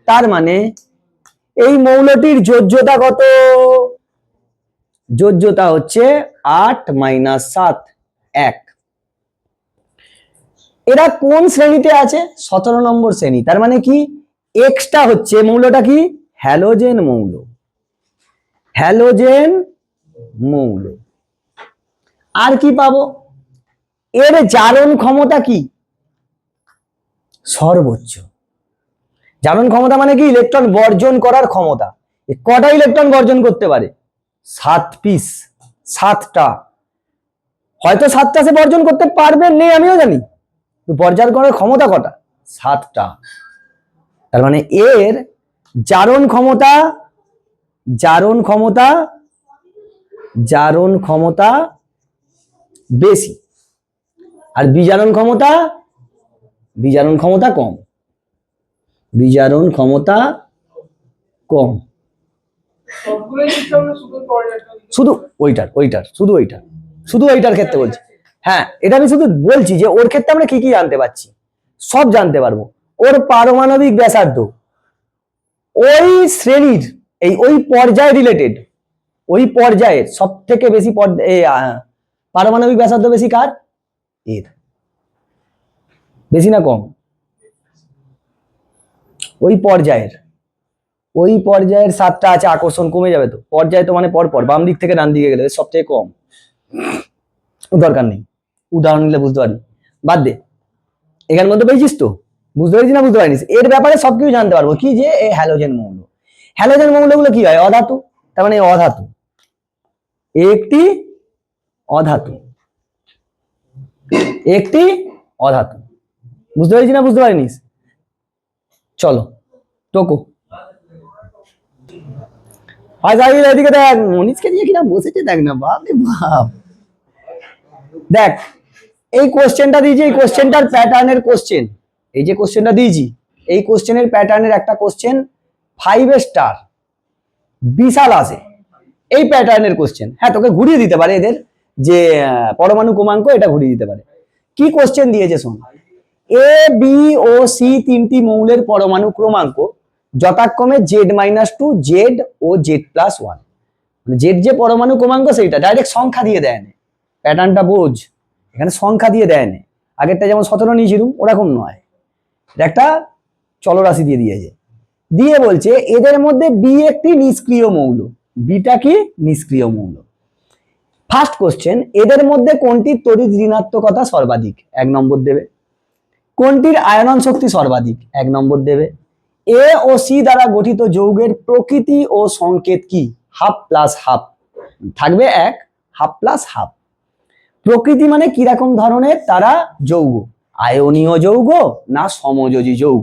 তার মানে এই মৌলটির যোগ্যতা কত? যোগ্যতা হচ্ছে 8 - 7, 1। এরা কোন শ্রেণীতে আছে? 17 নম্বর শ্রেণী। তার মানে কি এক্সটা হচ্ছে মৌলটা কি? হ্যালোজেন মৌল। হ্যালোজেন মৌল। আর কি পাবো? এর জারণ ক্ষমতা কি? সর্বোচ্চ। জারণ ক্ষমতা মানে কি? ইলেকট্রন বর্জন করার ক্ষমতা। কটা ইলেকট্রন বর্জন করতে পারে? 7 পিস, 7টা। হয়তো 7টা সে বর্জন করতে পারবে নেই আমিও জানি, বর্জন করার ক্ষমতা কটা? 7টা। তার মানে এর জারণ ক্ষমতা বেশি, আর বিজারণ ক্ষমতা কম। বিজারণ ক্ষমতা কম। শুধু ওইটার ক্ষেত্রে বলছি। হ্যাঁ, এটা আমি শুধু বলছি যে ওর ক্ষেত্রে আমরা কি কি জানতে পারছি, সব জানতে পারবো। ওর পারমাণবিক ব্যাসার্ধ ওই শ্রেণীর ওই পর্যায় রিলেটেড, ওই পর্যায়ের সব থেকে বেশি পারমাণবিক ব্যাসার্ধ বেশি কার? এর। বেশি না কম? ওই পর্যায়ের 7টা আছে, আকর্ষণ কমে যাবে তো, পর্যায় তো মানে পরপর বাম দিক থেকে ডান দিকে গেলে সব থেকে কম, দরকার নেই, উদাহরণ নিলে বুঝতে পারবি, বাদ দে। এখানের মধ্যে পেয়েছিস তো? বুঝতে পেরেছিস না বুঝতে পারিস? এর ব্যাপারে সবকিছু জানতে পারবো কি, যে হ্যালোজেন মৌল। হ্যালোজেন মৌলগুলো কি হয়? অধাতু। তার মানে একটি অধাতু। বুঝতে পেরেছিস না বুঝতে পারিস? চলো টোকো। এদিকে দেখ, মনীষকে দিয়ে কিনা বসেছে দেখ না, বাপ রে বাপ। দেখ এই কোশ্চেনটা দিয়েছি, এই কোশ্চেনটার প্যাটার্নের কোশ্চেন, এই যে কোশ্চেনটা দিয়েছি এই কোশ্চেনের প্যাটার্নের একটা কোশ্চেন 5 স্টার বিশাল আসে, এই প্যাটার্নের কোশ্চেন। হ্যাঁ তোকে ঘুরিয়ে দিতে পারে এদের যে পরমাণু ক্রমাঙ্ক, এটা ঘুরিয়ে দিতে পারে। কি কোশ্চেন দিয়েছে শোন, এ বি ও সি তিনটি মৌলের পরমাণু ক্রমাঙ্ক যথাক্রমে Z-2 জেড ও Z+1, মানে জেড যে পরমাণু ক্রমাঙ্ক সেইটা ডাইরেক্ট সংখ্যা দিয়ে দেয় না, প্যাটার্নটা বোঝ, এখানে সংখ্যা দিয়ে দেয় না। আগেরটা যেমন 17 নিয়েছিলাম ওরকম নয়, এটা একটা চলরাশি দিয়ে দিয়েছে, দিয়ে বলছে এদের মধ্যে বি একটি নিষ্ক্রিয় মৌল, বিটা কি নিষ্ক্রিয় মৌল। ফার্স্ট কোশ্চেন, এদের মধ্যে কোনটির তড়িৎ ঋণাত্মকতা সর্বাধিক, 1 নম্বর দেবে। কোনটির আয়নন শক্তি সর্বাধিক, 1 নম্বর দেবে। এ ও সি দ্বারা গঠিত যৌগের প্রকৃতি ও সংকেত কি, হাফ প্লাস হাফ থাকবে 1, হাফ প্লাস হাফ। প্রকৃতি মানে কিরকম ধরনের তারা যৌগ, আয়নীয় যৌগ না সমযোজী যৌগ,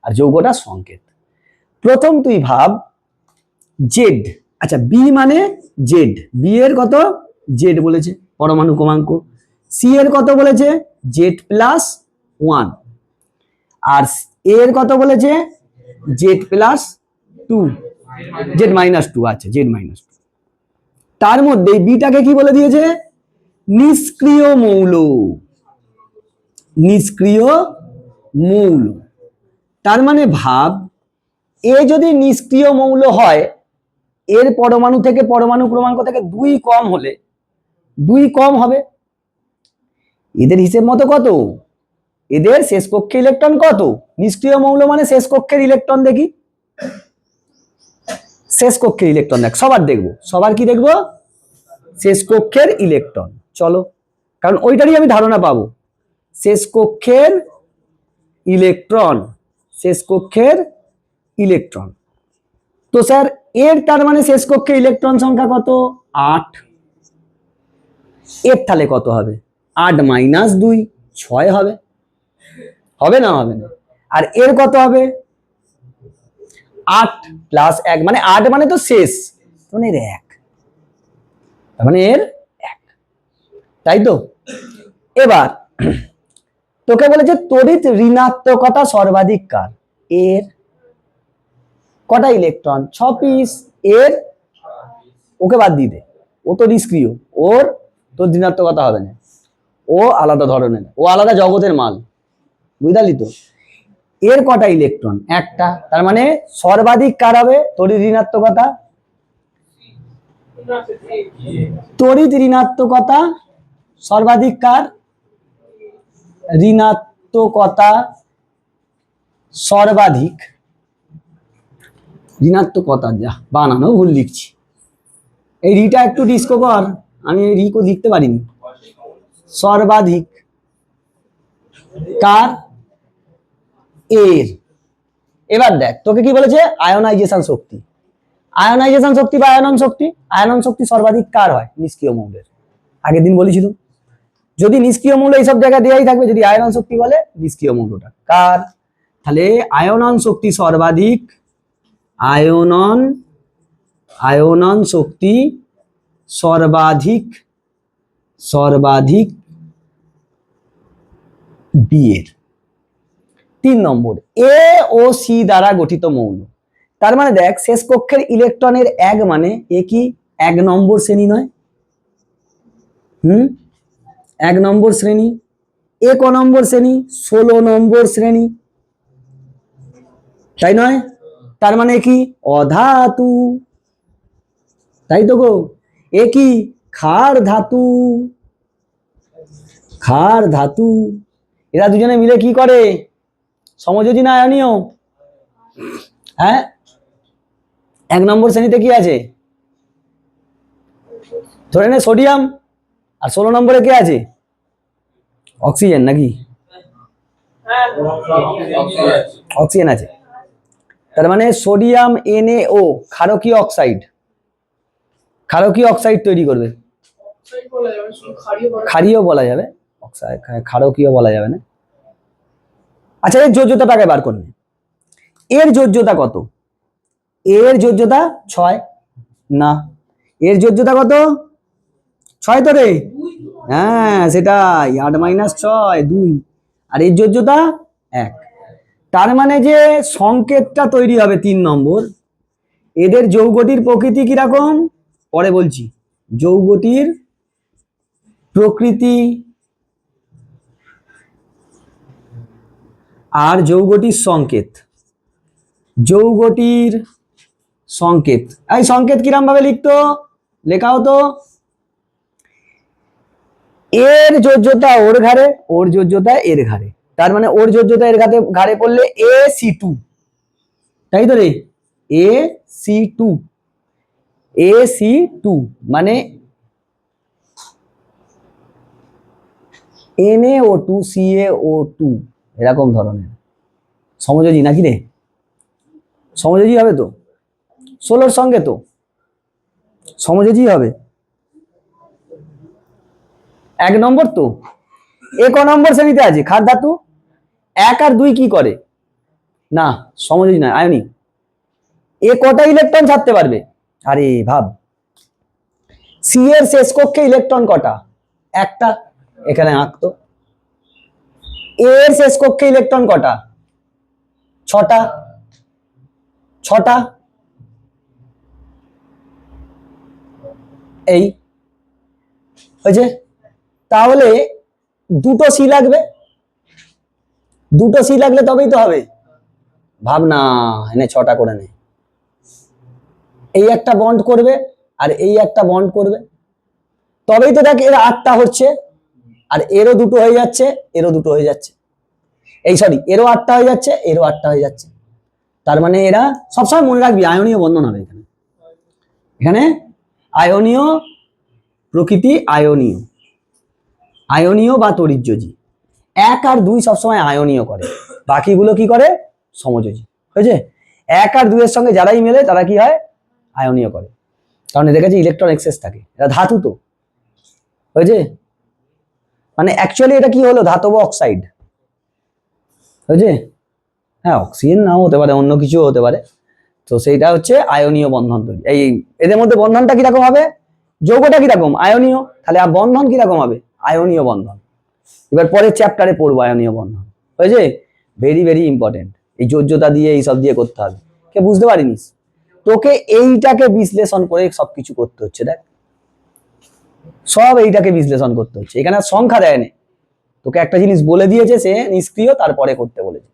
আর যৌগটা সংকেত। প্রথম তুই ভাব জেড, আচ্ছা বি মানে জেড, বি এর কত জেড বলেছে পরমাণু ক্রমাঙ্ক, সি এর কত বলেছে Z+1, আর এ এর কত বলেছে Z+2, Z-2, আচ্ছা Z-2। তার মধ্যে বিটাকে কি বলে দিয়েছে, নিষ্ক্রিয় মৌল, নিষ্ক্রিয় মৌল। তার মানে ভাব এ যদি নিষ্ক্রিয় মৌল হয়, এর পরমাণু থেকে পরমাণু ক্রমাঙ্ক থেকে 2 কম হলে 2 কম হবে। এদের হিসেব মতো কত, এদের শেষ কক্ষে ইলেকট্রন কত, নিষ্ক্রিয় মৌল মানে শেষ কক্ষের ইলেকট্রন দেখি, শেষ কক্ষের ইলেকট্রন দেখ, সবার দেখবো, সবার কি দেখবো, শেষ কক্ষের ইলেকট্রন। চলো, কারণ ওইটারই আমি ধারণা পাবো, শেষ কক্ষের ইলেকট্রন, শেষ কক্ষের ইলেকট্রন। তো স্যার এর তার মানে শেষ কক্ষে ইলেকট্রন সংখ্যা কত, 8, এর তাহলে কত হবে 8 - 2, 6 হবে, হবে না হবে না। আর এর কত হবে 8 + 1 মানে 8 মানে তো শেষ, মানে এর 1, তার মানে এর 1, তাই তো। এবার তোকে বলেছে তড়িৎ ঋণাত্মকতা সর্বাধিক কার, এর কটা ইলেকট্রন 6 পিস, এর ওকে বাদ দিয়ে দে, ও তো নিষ্ক্রিয়, ওর তোর ঋণাত্মকতা হবে না, ও আলাদা ধরনের, ও আলাদা জগতের মাল, বুঝলি তো। এর কটা ইলেকট্রন, একটা, তার মানে সর্বাধিক কার হবে তড়িৎ ঋণাত্মকতা, তড়িৎ ঋণাত্মকতা সর্বাধিক কার, ঋণাত্মকতা সর্বাধিক, ঋণাত্মকতা যা বানানো ভুল লিখছি, এই রিটা একটু ডিসকো কর, আমি এই রিকো লিখতে পারিনি, সর্বাধিক কার, এর। এবার দেখ তোকে কি বলেছে আয়নাইজেশন শক্তি, আয়নাইজেশন শক্তি বা আয়নন শক্তি, আয়নন শক্তি সর্বাধিক কার হয়, নিষ্ক্রিয় মৌলের, আগের দিন বলেছিল। যদি নিষ্ক্রিয় মৌল এইসব জায়গায় দেওয়াই থাকবে, যদি আয়নন শক্তি বলে নিষ্ক্রিয় মৌলটা কার, তাহলে আয়নন শক্তি সর্বাধিক, আয়নন, আয়নন শক্তি সর্বাধিক, সর্বাধিক বি এর। 3 নম্বর এ ও সি দ্বারা গঠিত মৌল, তার মানে দেখ শেষ কক্ষের ইলেকট্রনের 1 মানে এ কি 1 নম্বর শ্রেণী নয়, 1 নম্বর শ্রেণী, এ ক নম্বর শ্রেণী 16 নম্বর শ্রেণী, তাই নয়, তার মানে কি অধাতু, তাই তো গো, এ কি ক্ষার ধাতু, ক্ষার ধাতু। এরা দুজনে মিলে কি করে, সমযোজী না আয়নীয়, হ্যাঁ 1 নম্বর শ্রেণীতে কি আছে, ধরে নে সোডিয়াম, আর 16 নম্বরে কে আছে, অক্সিজেন নাকি, অক্সিজেন আছে, তার মানে সোডিয়াম NaO ক্ষারকীয় অক্সাইড, ক্ষারকীয় অক্সাইড তৈরি করবে, ক্ষারীয় বলা যাবে, অক্সাইড ক্ষারকীয় বলা যাবে না। আচ্ছা এর যোজ্যতাটাকে বার করবে, এর যোজ্যতা কত, এর যোজ্যতা 6 না, এর যোজ্যতা কত 6 তো রে, হ্যাঁ সেটাই, 8 - 6 2, আর এর যোজ্যতা 1। তার মানে যে সংকেতটা তৈরি হবে 3 নম্বর, এদের যৌগটির প্রকৃতি কিরকম পরে বলছি। যৌগটির প্রকৃতি আর যৌগটির সংকেত, যৌগটির সংকেত, এই সংকেত কিরম ভাবে লিখতো, লেখা হতো এর যোজ্যতা ওর ঘাড়ে, ওর যোজ্যতা এর ঘাড়ে। তার মানে ওর যোজ্যতা এর ঘাড়ে পড়লে AC2, তাই তো রে, AC2, AC2 মানে NaO2 CaO2, এরকম ধরনের সমযোজী নাকি রে, সমযোজী হবে তো, 16 সঙ্গে তো সমযোজী হবে। 1 নম্বর তো, ক নম্বর শ্রেণীতে আছে ক্ষার ধাতু। 1 আর 2 কি করে না, সমযোজী নয়, আয়নিক। কটা ইলেকট্রন ছাড়তে পারবে, আরে ভাব, সি এর শেষ কক্ষে ইলেকট্রন কটা, একটা, এখানে আঁকতো। এর শেষ কক্ষে ইলেকট্রন কটা, 6টা, 6টা, এই হয়েছে। তাহলে 2টো সি লাগবে, 2টো সি লাগলে তবেই তো হবে। ভাব না, এনে 6টা করে নে, এই একটা বন্ড করবে আর এই একটা বন্ড করবে, তবেই তো দেখ এর 8টা হচ্ছে, আর এরও 2টো হয়ে যাচ্ছে, এরও 2টো হয়ে যাচ্ছে, এই সরি এরও 8টা হয়ে যাচ্ছে, এরও 8টা হয়ে যাচ্ছে। তার মানে এরা সবসময় মনে রাখবি আয়নীয় বন্ধন হবে এখানে, এখানে আয়নীয় প্রকৃতি, আয়নীয়, আয়নীয় বা তড়িৎযোজী। 1 আর 2 সবসময় আয়নীয় করে, বাকিগুলো কি করে, সমযোজী। হয়েছে, 1 আর 2 এর সঙ্গে যারাই মেলে তারা কি হয়, আয়নীয় করে, কারণ এদের কাছে ইলেকট্রন এক্সেস থাকে, এটা ধাতু তো। হয়েছে, মানে অ্যাকচুয়ালি এটা কি হলো, ধাতব অক্সাইড। হয়েছে, হ্যাঁ অক্সিজেন নাও হতে পারে, অন্য কিছু হতে পারে, তো সেইটা হচ্ছে আয়নীয় বন্ধন তৈরি। এই এদের মধ্যে বন্ধনটা কিরকম হবে, যৌগটা কিরকম, আয়নীয়, তাহলে বন্ধন কিরকম হবে, আয়নীয় বন্ধন। এবার পরের চ্যাপ্টারে পড়বো আয়নীয় বন্ধন। হয়েছে, ভেরি ভেরি ইম্পর্টেন্ট, এই যোজ্যতা দিয়ে এই সব দিয়ে করতে হবে। কে বুঝতে পারিনিস, তোকে এইটাকে বিশ্লেষণ করে সবকিছু করতে হচ্ছে, দেখ সব এইটাকে বিশ্লেষণ করতে হচ্ছে, এখানে সংখ্যা দেয় না, তোকে একটা জিনিস বলে দিয়েছে, সে নিষ্ক্রিয়, তারপরে করতে বলেছে।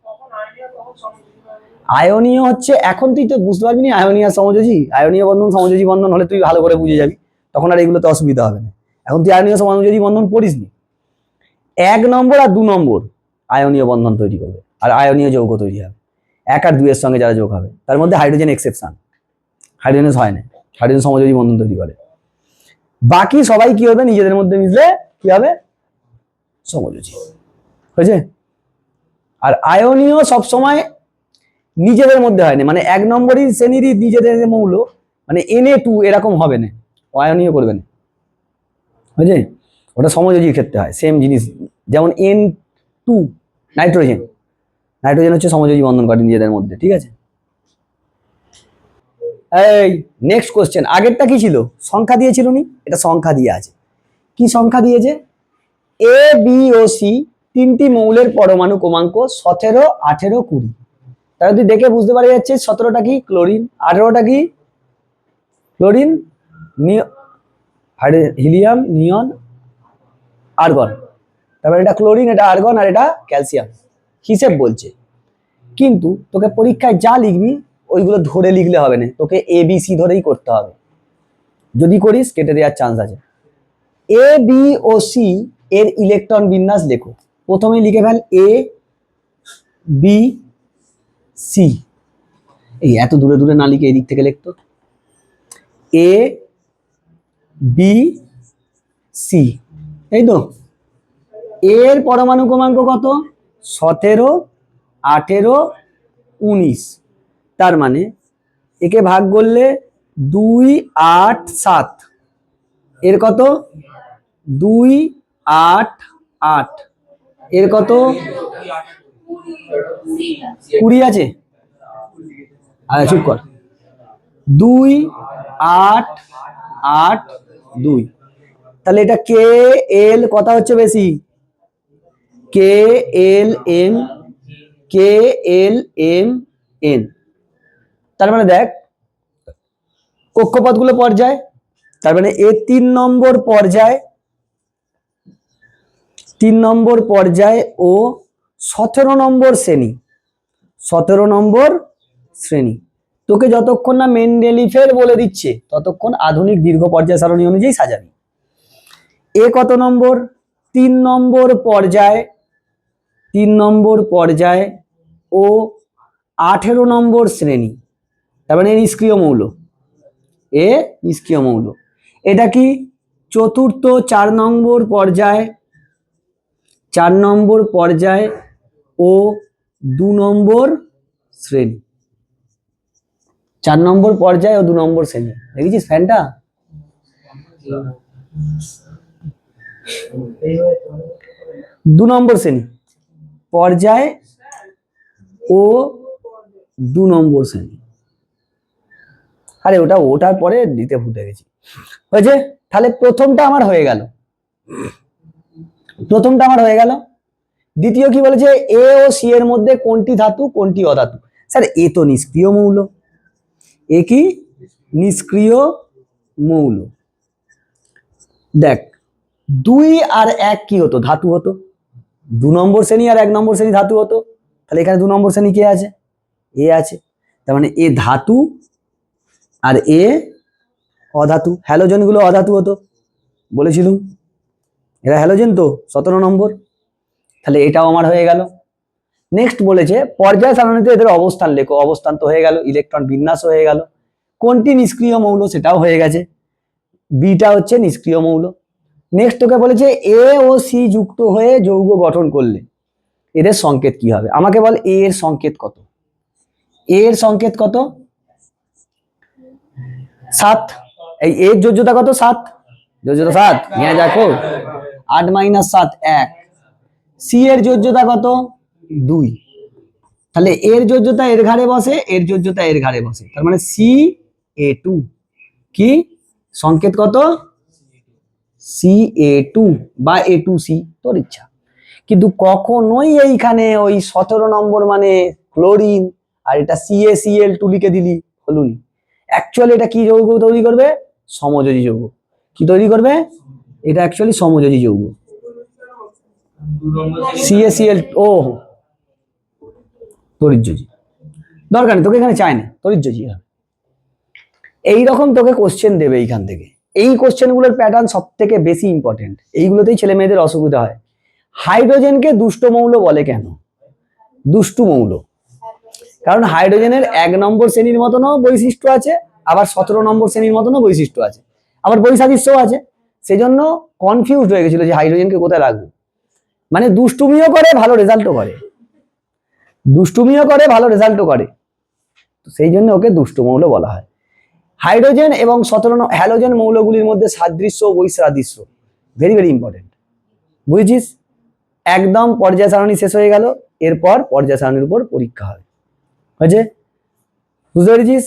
আয়নীয় হচ্ছে, এখন তুই তো বুঝতে পারবি না আয়নীয় সমযোজী, আয়নীয় বন্ধন সমযোজী বন্ধন হলে তুই ভালো করে বুঝে যাবি, তখন আর এগুলোতে অসুবিধা হবে না। এখন তুই আয়নীয় সমযোজী বন্ধন পড়িস নি। 1 নম্বর আর 2 নম্বর আয়নীয় বন্ধন তৈরি করবে, আর আয়নীয় যৌগ তৈরি হবে 1 আর 2 এর সঙ্গে যারা যোগ হবে, তার মধ্যে হাইড্রোজেন এক্সেপশন, হাইড্রোজেন হয় না, হাইড্রোজেন সমযোজী বন্ধন তৈরি করে। বাকি সবাই কি হবে, নিজেদের মধ্যে মিশলে কি হবে, সমযোজী। হয়েছে, আর আয়নীয় সবসময় নিজেদের মধ্যে হয় না, মানে 1 নম্বরই শ্রেণীরই নিজেদের মৌল, মানে Na2 এরকম হবে না, আয়নীয় করবে না। বুঝলি, ওটা সমযোজীর ক্ষেত্রে হয়, সেম জিনিস, যেমন N2 নাইট্রোজেন, নাইট্রোজেন হচ্ছে সমযোজী বন্ধন করে নিজেদের মধ্যে, ঠিক আছে। এই নেক্সট কোশ্চেন, আগেরটা কি ছিল, সংখ্যা দিয়েছিল নি, এটা সংখ্যা দিয়ে আছে, কি সংখ্যা দিয়েছে, A B ও C 3টি মৌলের পরমাণু ক্রমাঙ্ক 17 18 20। তাহলে তুই দেখে বুঝতে পারা যাচ্ছে 17টা কি ক্লোরিন, 18টা কি ক্লোরিন, হিলিয়াম, নিয়ন, আর্গন। তারপরে এটা ক্লোরিন, এটা আর্গন, আর এটা ক্যালসিয়াম, হিসেব বলছে। কিন্তু তোকে পরীক্ষায় যা লিখবি ওইগুলো ধরে লিখলে হবে না, তোকে ABC ধরেই করতে হবে, যদি করিস কেটে দেওয়ার চান্স আছে। A B ও C এর ইলেকট্রন বিন্যাস লেখো, প্রথমেই লিখে ফেল A B C, এই এত দূরে দূরে না লিখে এদিক থেকে লিখতো, A B C, এই তো। এর পরমাণু ক্রমাঙ্ক কত, 17 18 19, তার মানে একে ভাগ করলে 2 8 7, এর কত 2 8 8, এর কত 20 আছে, আচ্ছা চুপ কর, 2 8 8 2, তাহলে এটা কে এল কথা হচ্ছে বেশি, কে এল এম, কে এল এম এন। তার মানে দেখ কক্ষপথগুলো পর্যায়, তার মানে এ 3 নম্বর পর্যায়, 3 নম্বর পর্যায় ও 17 নম্বর শ্রেণী, 17 নম্বর শ্রেণী। তোকে যতক্ষণ না মেন্ডেলিফের বলে দিচ্ছে ততক্ষণ আধুনিক দীর্ঘ পর্যায় সারণী অনুযায়ী সাজাবি। এ কত নম্বর? 3 নম্বর পর্যায়, 3 নম্বর পর্যায় ও 18 নম্বর শ্রেণী, তার মানে নিষ্ক্রিয় মৌল, এ নিষ্ক্রিয় মৌল। এটা কি? চতুর্থ 4 নম্বর পর্যায়, 4 নম্বর পর্যায় ও 2 নম্বর শ্রেণী, 4 নম্বর পর্যায় ও 2 নম্বর শ্রেণী। দেখেছিস ফ্যানটা? 2 নম্বর শ্রেণী পর্যায় ও 2 নম্বর শ্রেণী। আরে ওটার পরে দিতে ভুলে গেছি। হয়েছে? তাহলে প্রথমটা আমার হয়ে গেল, প্রথমটা আমার হয়ে গেল। দ্বিতীয় কি বলেছে? এ ও সি এর মধ্যে কোনটি ধাতু কোনটি অধাতু? স্যার এ তো নিষ্ক্রিয় মৌল, এ কি নিষ্ক্রিয় মৌল। দেখ 2 আর 1 কি হতো? ধাতু হতো। 2 নম্বর শ্রেণী আর 1 নম্বর শ্রেণী ধাতু হতো। তাহলে এখানে 2 নম্বর শ্রেণী কে আছে? এ আছে। তার মানে এ ধাতু আর এ অধাতু। হ্যালোজেন গুলো অধাতু হতো বলেছিলুম, এরা হ্যালোজেন তো 17 নম্বর। তাহলে এটাও আমার হয়ে গেল। নেক্সট বলেছে পর্যায় সারণীতে এদের অবস্থান লেখো। অবস্থান তো হয়ে গেল, ইলেকট্রন বিন্যাস হয়ে গেল। কোনটি নিষ্ক্রিয় মৌল সেটাও হয়ে গেছে, বিটা হচ্ছে নিষ্ক্রিয় মৌল। নেক্সট তোকে বলেছে এ ও সি যুক্ত হয়ে যৌগ গঠন করলে এদের সংকেত কি হবে? আমাকে বল এ এর সংকেত কত? এ এর সংকেত কত? 7। এই এর যোজ্যতা কত? 7। যোজ্যতা 7, নিয়ে দেখো 8 - 7 1। সি এর যোজ্যতা কত? 2। তাহলে এর যোজ্যতা এর ঘাড়ে বসে, এর যোজ্যতা এর ঘাড়ে বসে, তার মানে CA2। কি সংকেত কত? CA2 বা A2C, তোর ইচ্ছা। কিন্তু কখনোই এইখানে ওই 17 নম্বর মানে ক্লোরিন আর এটা CaCl2 লিখে দিলি হলুনি। অ্যাকচুয়ালি এটা কি যৌগ তৈরি করবে? সমযোজী যৌগ। কি তৈরি করবে? এটা অ্যাকচুয়ালি সমযোজী যৌগ। CaCl, ও তড়িৎযোজী। দরকার নেই, তোকে এখানে চাই না, তড়িৎযোজী হবে। এইরকম তোকে কোশ্চেন দেবে এইখান থেকে। এই কোশ্চেনগুলোর প্যাটার্ন সব থেকে বেশি ইম্পর্টেন্ট, এইগুলোতেই ছেলে মেয়েদের অসুবিধা হয়। হাইড্রোজেনকে দুষ্ট মৌল বলে কেন? দুষ্টু মৌল কারণ হাইড্রোজেনের 1 নম্বর শ্রেণীর মতনও বৈশিষ্ট্য আছে, আবার 17 নম্বর শ্রেণীর মতনও বৈশিষ্ট্য আছে, আবার বৈসাদৃশ্যও আছে। সেজন্য কনফিউজড হয়ে গেছিল যে হাইড্রোজেনকে কোথায় রাখবো। মানে দুষ্টুমিও করে ভালো রেজাল্টও করে, দুষ্টুমিও করে ভালো রেজাল্টও করে, তো সেই জন্য ওকে দুষ্টু মৌল বলা হয়। হাইড্রোজেন এবং 17 হ্যালোজেন মৌলগুলির মধ্যে সাদৃশ্য ও বৈসাদৃশ্য ভেরি ভেরি ইম্পর্টেন্ট। বুঝেছিস? একদম পর্যায় সারণী শেষ হয়ে গেল, এরপর পর্যায় সারণীর উপর পরীক্ষা হবে। হয়েছে? বুঝতে পেরেছিস?